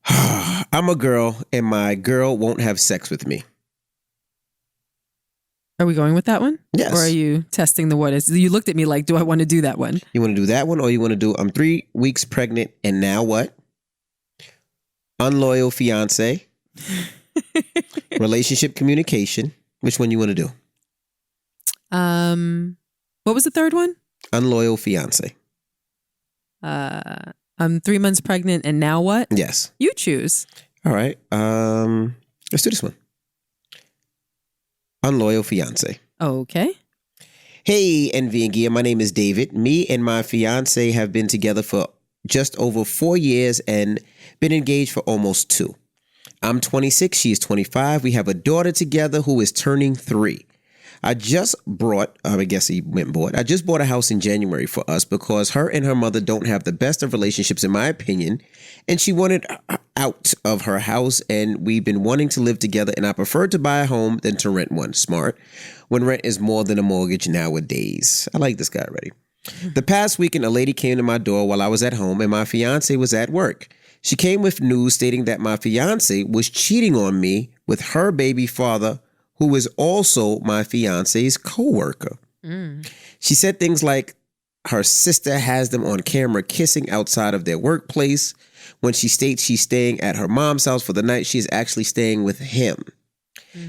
I'm a girl, and my girl won't have sex with me. Are we going with that one? Yes. Or are you testing the waters? You looked at me like, do I want to do that one? You want to do that one, or you want to do I'm 3 weeks pregnant, and now what? Unloyal fiance. Relationship communication. Which one you want to do? What was the third one? Unloyal fiance. I'm 3 months pregnant, and now what? Yes. You choose. All right. Let's do this one. Unloyal fiance. Okay. Hey, Envy and Gia. My name is David. Me and my fiance have been together for just over 4 years and been engaged for almost 2. I'm 26. She is 25. We have a daughter together who is turning 3. I just bought a house in January for us because her and her mother don't have the best of relationships, in my opinion, and she wanted out of her house, and we've been wanting to live together, and I prefer to buy a home than to rent one. Smart. When rent is more than a mortgage nowadays. I like this guy already. The past weekend, a lady came to my door while I was at home, and my fiance was at work. She came with news stating that my fiance was cheating on me with her baby father, who is also my fiance's coworker. She said things like her sister has them on camera kissing outside of their workplace. When she states she's staying at her mom's house for the night, she's actually staying with him.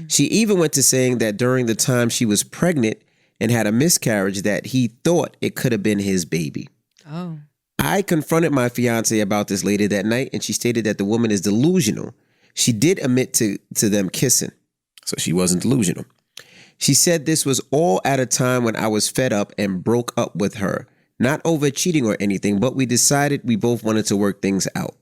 She even went to saying that during the time she was pregnant and had a miscarriage, that he thought it could have been his baby. Oh. I confronted my fiance about this later that night, and she stated that the woman is delusional. She did admit to them kissing, so she wasn't delusional. She said this was all at a time when I was fed up and broke up with her. Not over cheating or anything, but we decided we both wanted to work things out.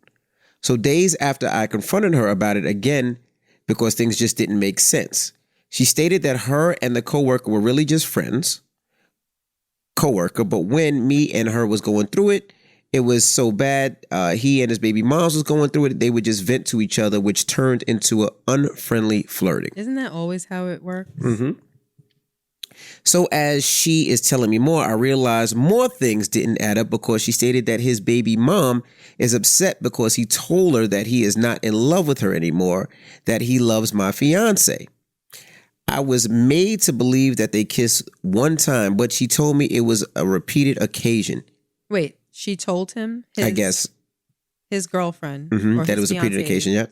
So days after I confronted her about it again, because things just didn't make sense, she stated that her and the coworker were really just friends. Coworker, but when me and her was going through it, it was so bad. He and his baby moms was going through it. They would just vent to each other, which turned into an unfriendly flirting. Isn't that always how it works? Mm-hmm. So as she is telling me more, I realized more things didn't add up because she stated that his baby mom is upset because he told her that he is not in love with her anymore, that he loves my fiance. I was made to believe that they kissed one time, but she told me it was a repeated occasion. Wait, she told him? I guess. His girlfriend. That it was a repeated occasion, yeah.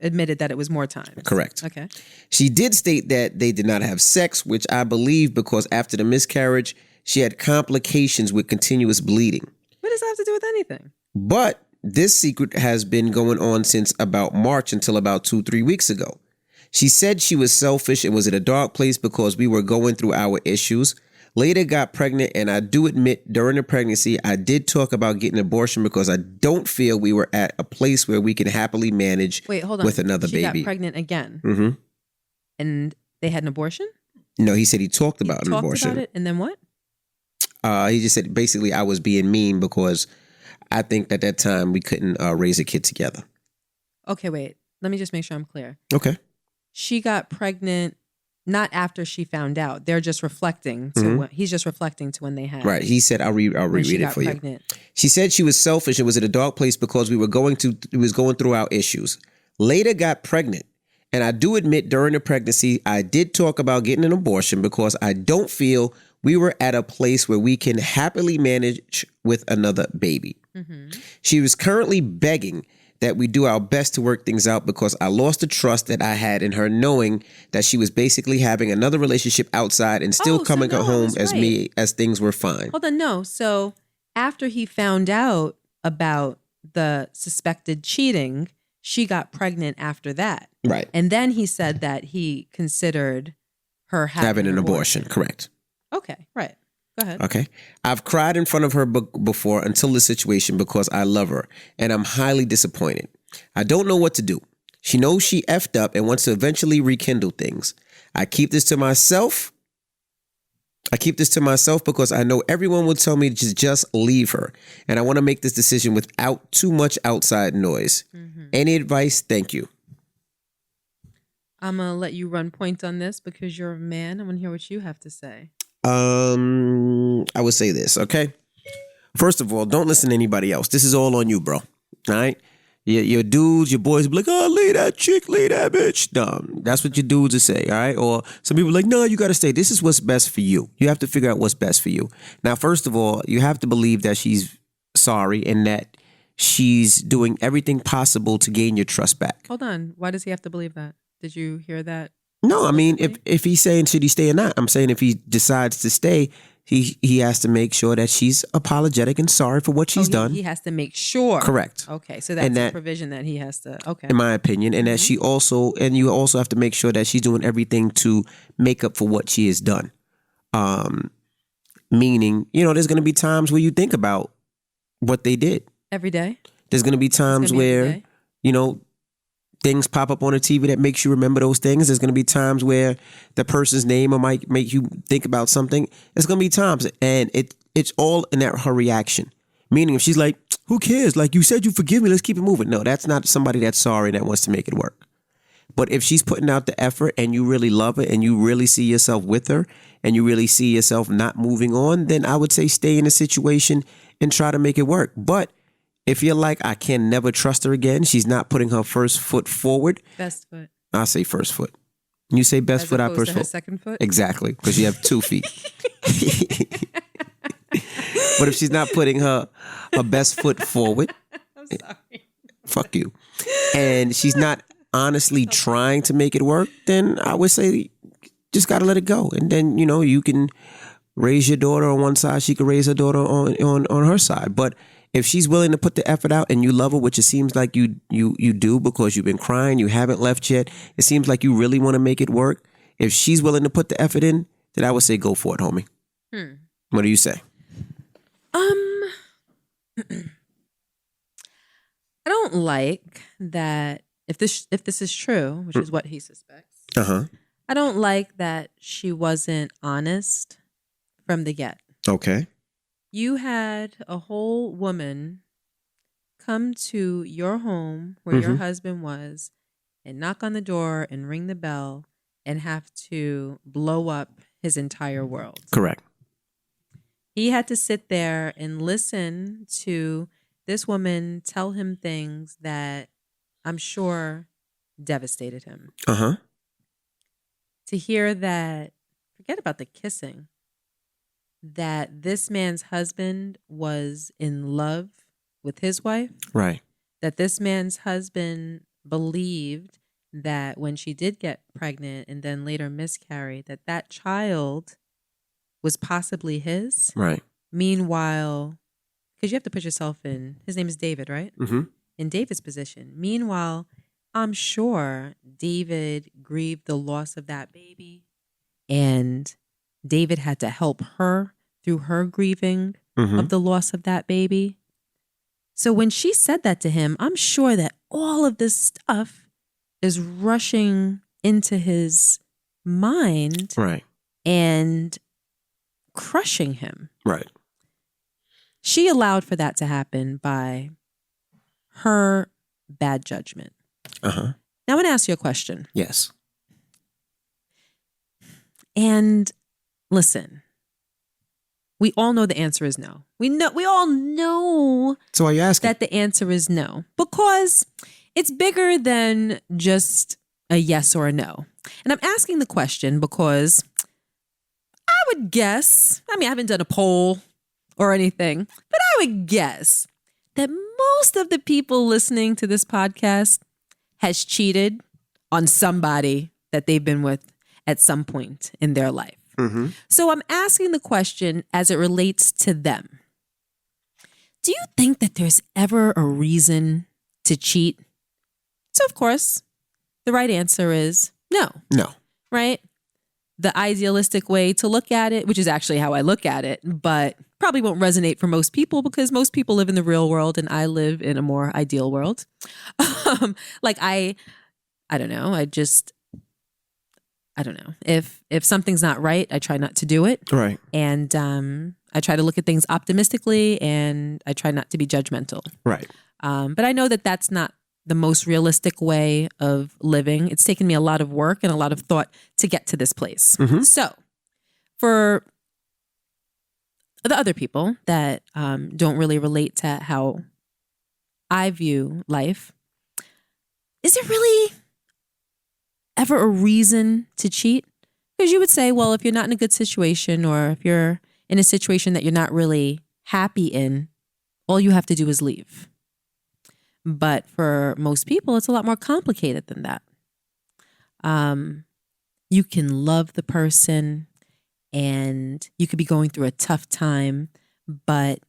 Admitted that it was more times. Correct. Okay. She did state that they did not have sex, which I believe because after the miscarriage, she had complications with continuous bleeding. What does that have to do with anything? But this secret has been going on since about March until about 2-3 weeks ago. She said she was selfish and was in a dark place because we were going through our issues. Later got pregnant, and I do admit during the pregnancy, I did talk about getting an abortion because I don't feel we were at a place where we can happily manage with another baby. She got pregnant again. Mm-hmm. And they had an abortion? No, he said he talked about an abortion. About it, and then what? He just said basically I was being mean because I think at that time we couldn't raise a kid together. Okay, wait. Let me just make sure I'm clear. Okay. She got pregnant Not after she found out. They're just reflecting to when, he's just reflecting to when they had. Right. He said, I'll reread it for pregnant. you. She said she was selfish and was in a dark place because we was going through our issues. Later got pregnant. And I do admit during the pregnancy, I did talk about getting an abortion because I don't feel we were at a place where we can happily manage with another baby. She was currently begging that we do our best to work things out because I lost the trust that I had in her, knowing that she was basically having another relationship outside and still coming home as me as things were fine. Hold on, no. So after he found out about the suspected cheating, she got pregnant after that. Right. And then he said that he considered her having an abortion. Correct. Okay, right. Go ahead. Okay. I've cried in front of her before until this situation because I love her and I'm highly disappointed. I don't know what to do. She knows she effed up and wants to eventually rekindle things. I keep this to myself because I know everyone will tell me to just leave her. And I want to make this decision without too much outside noise. Any advice? Thank you. I'm going to let you run point on this because you're a man. I want to hear what you have to say. I would say this, okay? First of all, don't listen to anybody else. This is all on you, bro. All right? Your dudes, your boys be like, oh, leave that chick, leave that bitch. No, that's what your dudes will say, all right? Or some people are like, no, you got to stay. This is what's best for you. You have to figure out what's best for you. Now, first of all, you have to believe that she's sorry and that she's doing everything possible to gain your trust back. Hold on. Why does he have to believe that? Did you hear that? No, I mean, if he's saying should he stay or not, I'm saying if he decides to stay, he has to make sure that she's apologetic and sorry for what she's done. He has to make sure. Correct. Okay, so that's a provision that he has to, okay. In my opinion, and that you also have to make sure that she's doing everything to make up for what she has done. Meaning, there's going to be times where you think about what they did. Every day? There's going to be times where, things pop up on the TV that makes you remember those things. There's going to be times where the person's name might make you think about something. There's going to be times, and it's all in her reaction. Meaning, if she's like, who cares? Like, you said you forgive me, let's keep it moving. No, that's not somebody that's sorry that wants to make it work. But if she's putting out the effort and you really love her and you really see yourself with her and you really see yourself not moving on, then I would say stay in the situation and try to make it work. But if you're like, I can never trust her again, she's not putting her first foot forward. Best foot. I say first foot. You say best foot, I first foot. Second foot? Exactly, because you have 2 feet. But if she's not putting her best foot forward, I'm sorry. Fuck you. And she's not honestly trying to make it work, then I would say just got to let it go. And then, you can raise your daughter on one side, she can raise her daughter on her side. But if she's willing to put the effort out and you love her, which it seems like you do because you've been crying, you haven't left yet, it seems like you really want to make it work. If she's willing to put the effort in, then I would say go for it, homie. What do you say? I don't like that if this is true, which is what he suspects. I don't like that she wasn't honest from the get. Okay. You had a whole woman come to your home where your husband was and knock on the door and ring the bell and have to blow up his entire world. Correct. He had to sit there and listen to this woman tell him things that I'm sure devastated him. To hear that, forget about the kissing, that this man's husband was in love with his wife. Right. That this man's husband believed that when she did get pregnant and then later miscarried, that child was possibly his. Right. Meanwhile, because you have to put yourself in, his name is David, right? In David's position. Meanwhile, I'm sure David grieved the loss of that baby, and David had to help her through her grieving of the loss of that baby. So when she said that to him, I'm sure that all of this stuff is rushing into his mind, right, and crushing him. Right. She allowed for that to happen by her bad judgment. Now I want to ask you a question. Yes. And listen, we all know the answer is no. We all know. So why are you asking? That the answer is no, because it's bigger than just a yes or a no. And I'm asking the question because I would guess, I haven't done a poll or anything, but I would guess that most of the people listening to this podcast has cheated on somebody that they've been with at some point in their life. Mm-hmm. So I'm asking the question as it relates to them. Do you think that there's ever a reason to cheat? So, of course, the right answer is no. No. Right? The idealistic way to look at it, which is actually how I look at it, but probably won't resonate for most people because most people live in the real world and I live in a more ideal world. I don't know. I don't know. If something's not right, I try not to do it. Right. And I try to look at things optimistically and I try not to be judgmental. Right. But I know that that's not the most realistic way of living. It's taken me a lot of work and a lot of thought to get to this place. Mm-hmm. So for the other people that don't really relate to how I view life, is there really ever a reason to cheat? Because you would say, well, if you're not in a good situation or if you're in a situation that you're not really happy in, all you have to do is leave. But for most people, it's a lot more complicated than that. You can love the person and you could be going through a tough time, but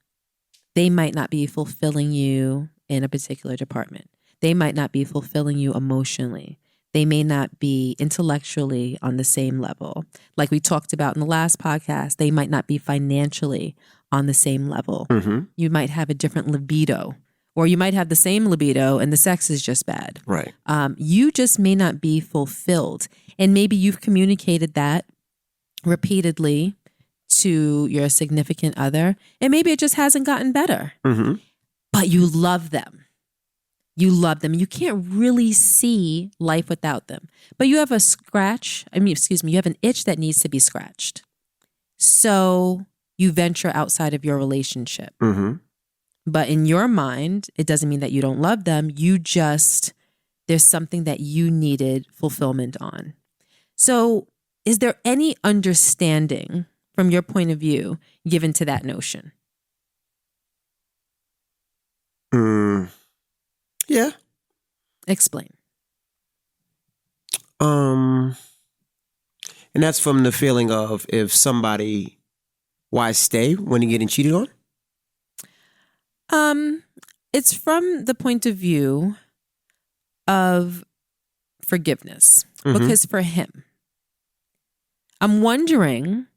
they might not be fulfilling you in a particular department. They might not be fulfilling you emotionally. They may not be intellectually on the same level. Like we talked about in the last podcast, they might not be financially on the same level. Mm-hmm. You might have a different libido, or you might have the same libido and the sex is just bad. Right. You just may not be fulfilled. And maybe you've communicated that repeatedly to your significant other, and maybe it just hasn't gotten better. Mm-hmm. But you love them. You love them. You can't really see life without them. But you have a you have an itch that needs to be scratched. So you venture outside of your relationship. Mm-hmm. But in your mind, it doesn't mean that you don't love them. There's something that you needed fulfillment on. So is there any understanding from your point of view given to that notion? Yeah. Explain. And that's from the feeling of why stay when you're getting cheated on? It's from the point of view of forgiveness. Mm-hmm. Because for him, I'm wondering,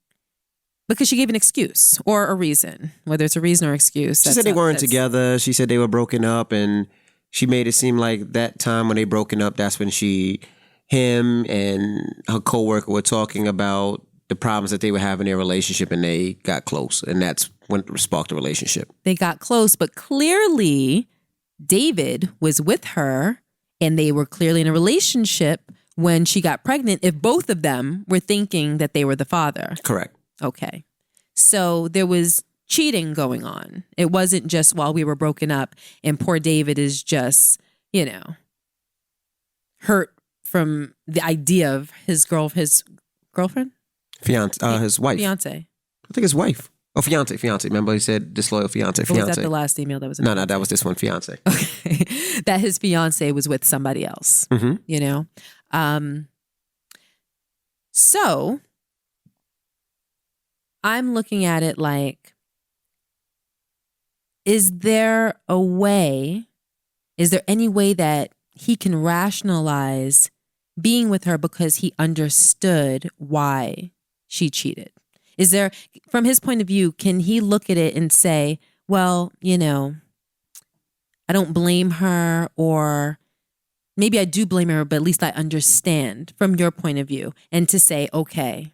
because she gave an excuse or a reason, whether it's a reason or excuse. She said they weren't together. She said they were broken up, and she made it seem like that time when they broken up, that's when him and her coworker were talking about the problems that they were having in their relationship, and they got close, and that's when it sparked the relationship. They got close, but clearly David was with her, and they were clearly in a relationship when she got pregnant, if both of them were thinking that they were the father. Correct. Okay. So there was cheating going on. It wasn't just while we were broken up and poor David is just, hurt from the idea of his girlfriend? His wife. Fiance. I think his wife. Oh, fiance. Remember he said disloyal fiance. Or was that the last email that was in No, that was this one, fiance. Okay. That his fiance was with somebody else, Mm-hmm. So I'm looking at it like, is there any way that he can rationalize being with her because he understood why she cheated? Is there, from his point of view, can he look at it and say, well, I don't blame her, or maybe I do blame her, but at least I understand from your point of view, and to say, okay,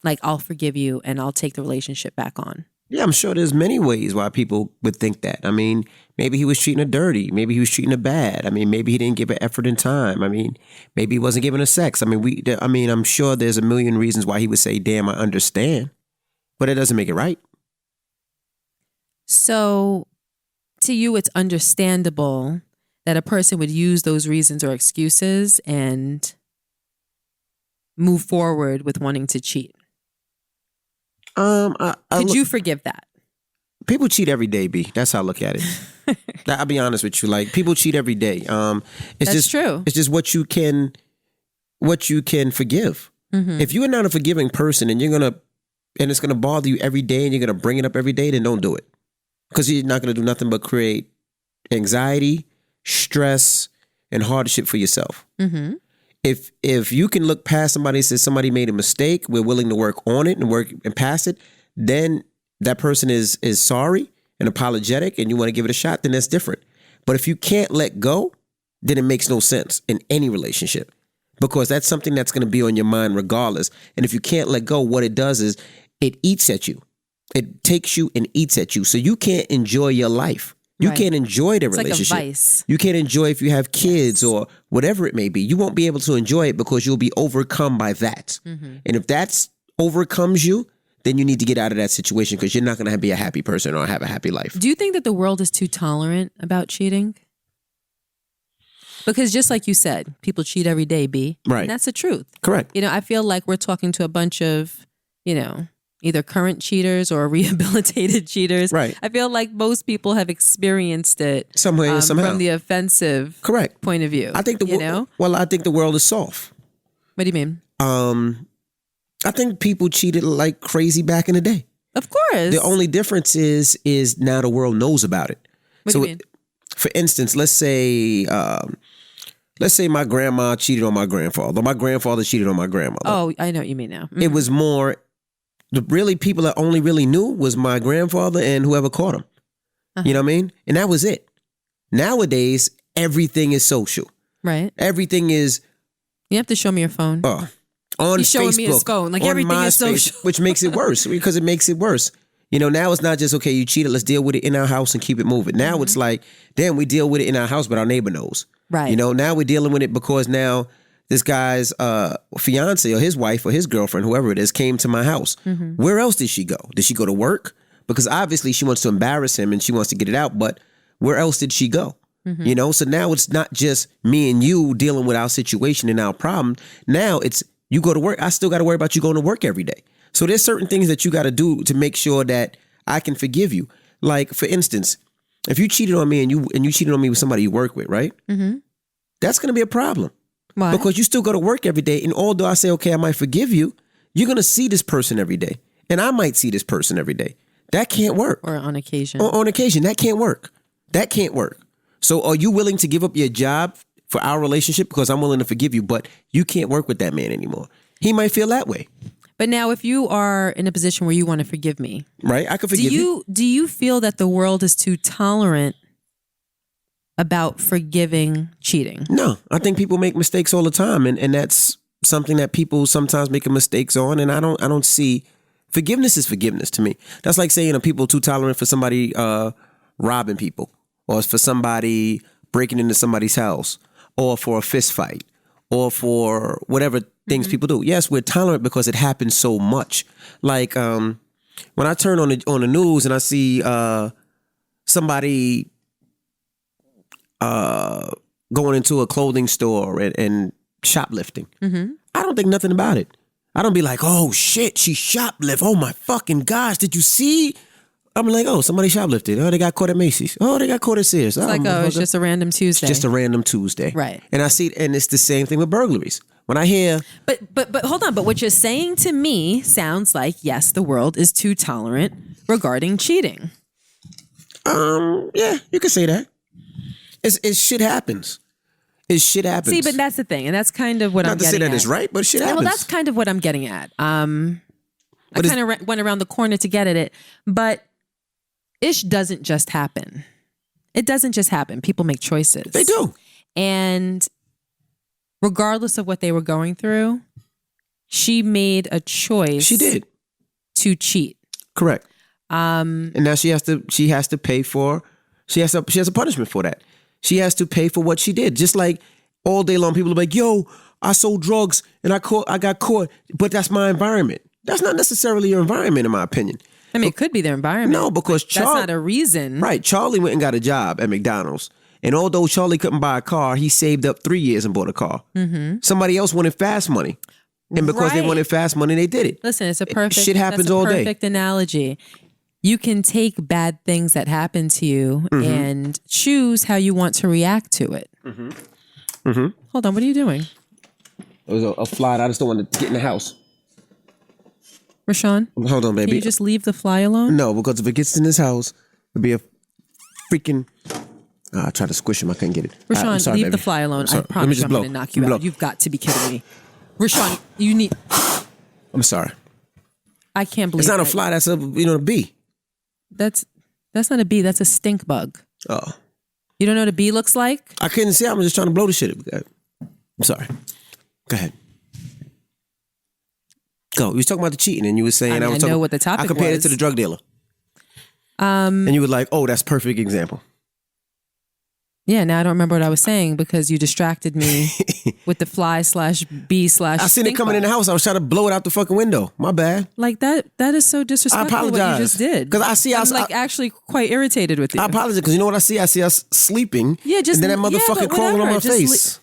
like I'll forgive you and I'll take the relationship back on. Yeah, I'm sure there's many ways why people would think that. I mean, maybe he was treating her dirty. Maybe he was treating her bad. I mean, maybe he didn't give her effort and time. I mean, maybe he wasn't giving her sex. I mean, I'm sure there's a million reasons why he would say, "Damn, I understand," but it doesn't make it right. So, to you, it's understandable that a person would use those reasons or excuses and move forward with wanting to cheat. Could you forgive that? People cheat every day, B. That's how I look at it. I'll be honest with you. Like, people cheat every day. That's true. It's just what you can forgive. Mm-hmm. If you're not a forgiving person and it's gonna bother you every day and you're gonna bring it up every day, then don't do it. Because you're not gonna do nothing but create anxiety, stress, and hardship for yourself. Mm-hmm. If you can look past somebody and say somebody made a mistake, we're willing to work on it and work and pass it, then that person is sorry and apologetic and you want to give it a shot, then that's different. But if you can't let go, then it makes no sense in any relationship, because that's something that's going to be on your mind regardless. And if you can't let go, what it does is it eats at you. It takes you and eats at you. So you can't enjoy your life. You can't enjoy the relationship. Like a vice. You can't enjoy if you have kids or whatever it may be. You won't be able to enjoy it because you'll be overcome by that. Mm-hmm. And if that overcomes you, then you need to get out of that situation, because you're not going to be a happy person or have a happy life. Do you think that the world is too tolerant about cheating? Because just like you said, people cheat every day, B. Right. And that's the truth. Correct. I feel like we're talking to a bunch of, either current cheaters or rehabilitated cheaters. Right. I feel like most people have experienced it somehow from the offensive correct point of view. I think I think the world is soft. What do you mean? I think people cheated like crazy back in the day. Of course. The only difference is now the world knows about it. What do you mean? For instance, let's say my grandma cheated on my grandfather. My grandfather cheated on my grandmother. Oh, I know what you mean now. Mm-hmm. It was more, the really people that only really knew was my grandfather and whoever caught him. Uh-huh. You know what I mean? And that was it. Nowadays, everything is social. Right. Everything is. You have to show me your phone. On He's showing Facebook, me his phone. Like everything is social. Which makes it worse, because it makes it worse. Now it's not just, okay, you cheated, let's deal with it in our house and keep it moving. Now it's like, damn, we deal with it in our house, but our neighbor knows. Right. Now we're dealing with it because now this guy's fiance or his wife or his girlfriend, whoever it is, came to my house. Mm-hmm. Where else did she go? Did she go to work? Because obviously she wants to embarrass him and she wants to get it out, but where else did she go? Mm-hmm. So now it's not just me and you dealing with our situation and our problem. Now it's, you go to work, I still got to worry about you going to work every day. So there's certain things that you got to do to make sure that I can forgive you. Like, for instance, if you cheated on me and you cheated on me with somebody you work with, right? Mm-hmm. That's going to be a problem. Why? Because you still go to work every day. And although I say, okay, I might forgive you, you're going to see this person every day. And I might see this person every day. That can't work. Or on occasion. On occasion. That can't work. That can't work. So are you willing to give up your job for our relationship? Because I'm willing to forgive you, but you can't work with that man anymore. He might feel that way. But now if you are in a position where you want to forgive me. Right, I can forgive you. Do you feel that the world is too tolerant about forgiving cheating? No, I think people make mistakes all the time. And that's something that people sometimes make mistakes on. And I don't see, forgiveness is forgiveness to me. That's like saying, are people too tolerant for somebody robbing people, or for somebody breaking into somebody's house, or for a fist fight, or for whatever things people do. Yes, we're tolerant because it happens so much. Like when I turn on the news and I see somebody going into a clothing store and shoplifting, I don't think nothing about it. I don't be like, oh shit, she shoplift. Oh my fucking gosh, did you see? I'm like, oh, somebody shoplifted. Oh, they got caught at Macy's. Oh, they got caught at Sears. It's like, it's just a random Tuesday. It's just a random Tuesday. Right. And I see, and it's the same thing with burglaries. When I hear... But hold on. But what you're saying to me sounds like, yes, the world is too tolerant regarding cheating. Yeah, you can say that. It's shit happens. Shit happens. See, but that's the thing. And that's kind of what I'm getting at. Not to say that it's right, but shit happens. Well, that's kind of what I'm getting at. I kind of went around the corner to get at it. But ish doesn't just happen. It doesn't just happen. People make choices. They do. And regardless of what they were going through, she made a choice. She did. To cheat. Correct. And now she has to pay for, she has a punishment for that. She has to pay for what she did. Just like all day long, people are like, yo, I sold drugs and I got caught, but that's my environment. That's not necessarily your environment, in my opinion. I mean, it could be their environment. No, because that's not a reason. Right. Charlie went and got a job at McDonald's. And although Charlie couldn't buy a car, he saved up 3 years and bought a car. Mm-hmm. Somebody else wanted fast money. And because they wanted fast money, they did it. Listen, it's a perfect... Shit happens all day. Perfect analogy. You can take bad things that happen to you and choose how you want to react to it. Mm-hmm. Mm-hmm. Hold on, what are you doing? It was a fly. I just don't want to get in the house. Rashawn? Hold on, baby. Can you just leave the fly alone? No, because if it gets in this house, it'll be a freaking... I tried to squish him. I couldn't get it. Rashawn, sorry, leave baby. the fly alone. I promise I'm going to knock you out. You've got to be kidding me. Rashawn, you need... I'm sorry. I can't believe it's not a fly. That's a bee. That's not a bee. That's a stink bug. Oh. You don't know what a bee looks like? I couldn't see. I'm just trying to blow the shit. I'm sorry. Go ahead. Go. You was talking about the cheating, and you were saying I know what the topic was. I compared it to the drug dealer. And you were like, "Oh, that's a perfect example." Yeah. Now I don't remember what I was saying because you distracted me with the fly/bee/. I seen it coming in the house. I was trying to blow it out the fucking window. My bad. Like that. That is so disrespectful. I apologize. What you just did. Because I see I'm actually quite irritated with you. I apologize because you know what I see? I see us sleeping. Yeah. Just and then that motherfucker crawling on my face.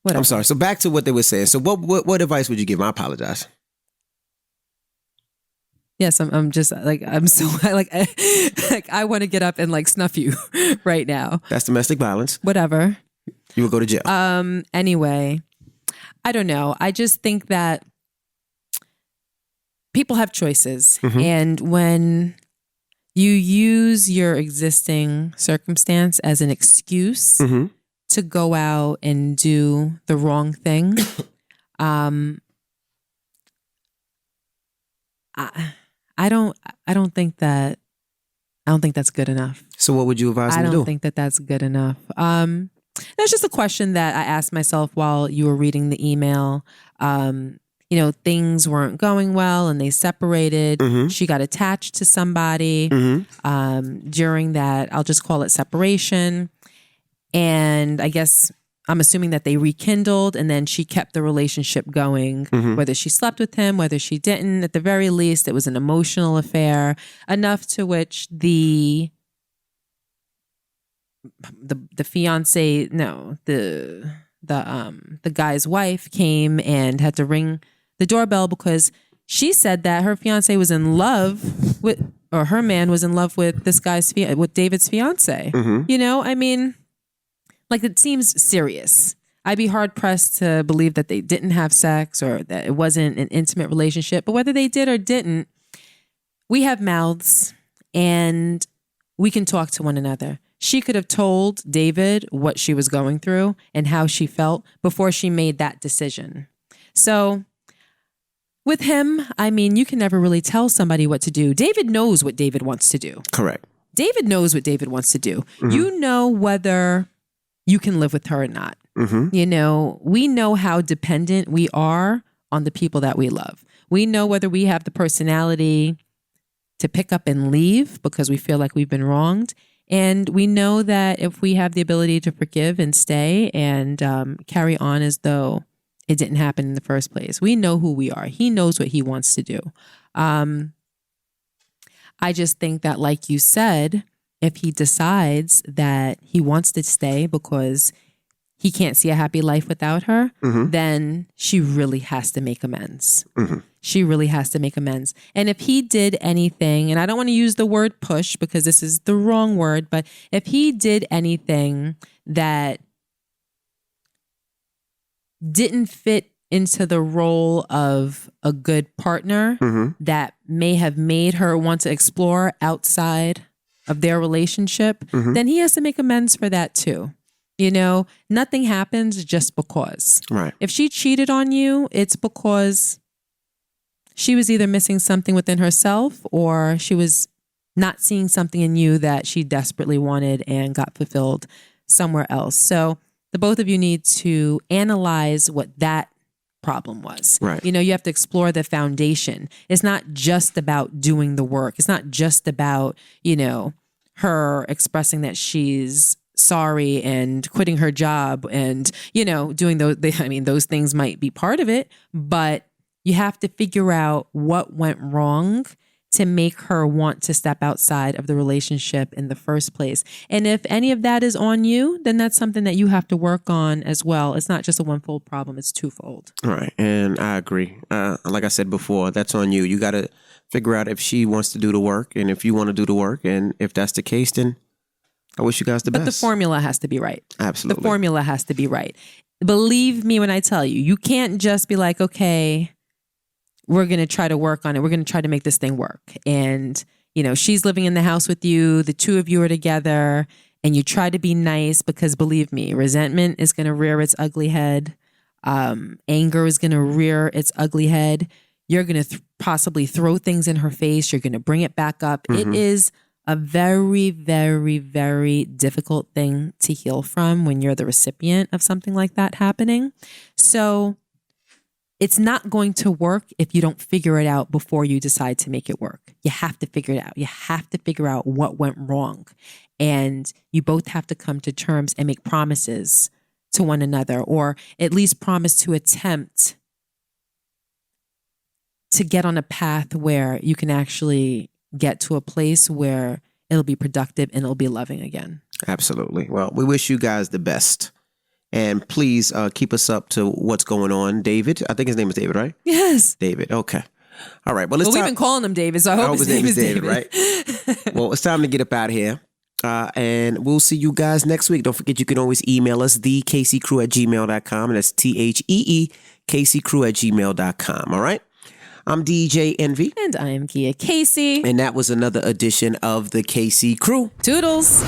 Whatever. I'm sorry. So back to what they were saying. So what advice would you give? I apologize. Yes, I'm just like I'm so like I want to get up and like snuff you right now. That's domestic violence. Whatever. You would go to jail. Anyway, I don't know. I just think that people have choices, and when you use your existing circumstance as an excuse to go out and do the wrong thing, I don't think that's good enough. So what would you advise them to do? I don't think that that's good enough. That's just a question that I asked myself while you were reading the email. Things weren't going well and they separated. She got attached to somebody during that, I'll just call it separation. And I guess I'm assuming that they rekindled and then she kept the relationship going, whether she slept with him, whether she didn't. At the very least, it was an emotional affair, enough to which the fiance, no, the guy's wife came and had to ring the doorbell because she said that her fiance was in love with, or her man was in love with this guy's, with David's fiance. I mean, like it seems serious. I'd be hard pressed to believe that they didn't have sex or that it wasn't an intimate relationship, but whether they did or didn't, we have mouths and we can talk to one another. She could have told David what she was going through and how she felt before she made that decision. So with him, I mean, you can never really tell somebody what to do. David knows what David wants to do. Correct. David knows what David wants to do. You know whether you can live with her or not. We know how dependent we are on the people that we love. We know whether we have the personality to pick up and leave because we feel like we've been wronged. And we know that if we have the ability to forgive and stay and carry on as though it didn't happen in the first place. We know who we are. He knows what he wants to do. I just think that, like you said, if he decides that he wants to stay because he can't see a happy life without her, then she really has to make amends. She really has to make amends. And if he did anything, and I don't want to use the word push because this is the wrong word, but if he did anything that didn't fit into the role of a good partner that may have made her want to explore outside of their relationship, then he has to make amends for that too. Nothing happens just because. Right. If she cheated on you, it's because she was either missing something within herself or she was not seeing something in you that she desperately wanted and got fulfilled somewhere else. So the both of you need to analyze what that problem was. Right. You know, you have to explore the foundation. It's not just about doing the work. It's not just about, you know, her expressing that she's sorry and quitting her job and, you know, doing those. I mean, those things might be part of it, but you have to figure out what went wrong to make her want to step outside of the relationship in the first place. And if any of that is on you, then that's something that you have to work on as well. It's not just a one-fold problem, it's twofold. Right. And I agree. Like I said before, that's on you. You got to figure out if she wants to do the work and if you want to do the work. And if that's the case, then I wish you guys the best. But the formula has to be right. Absolutely. The formula has to be right. Believe me when I tell you, you can't just be like, okay, we're going to try to work on it. We're going to try to make this thing work. And, you know, she's living in the house with you. The two of you are together and you try to be nice because believe me, resentment is going to rear its ugly head. Anger is going to rear its ugly head. You're going to possibly throw things in her face. You're going to bring it back up. Mm-hmm. It is a very, very, very difficult thing to heal from when you're the recipient of something like that happening. So it's not going to work if you don't figure it out before you decide to make it work. You have to figure it out. You have to figure out what went wrong. And you both have to come to terms and make promises to one another, or at least promise to attempt to get on a path where you can actually get to a place where it'll be productive and it'll be loving again. Absolutely. Well, we wish you guys the best. And please keep us up to what's going on. David, I think his name is David, right? Yes. David. Okay. All right. Well, We've been calling him David, so I hope his name is David. Right? Well, it's time to get up out of here. And we'll see you guys next week. Don't forget, you can always email us, thekcrew@gmail.com. And that's THEEKCrew@gmail.com. All right. I'm DJ Envy. And I am Gia Casey. And that was another edition of the KC Crew. Toodles.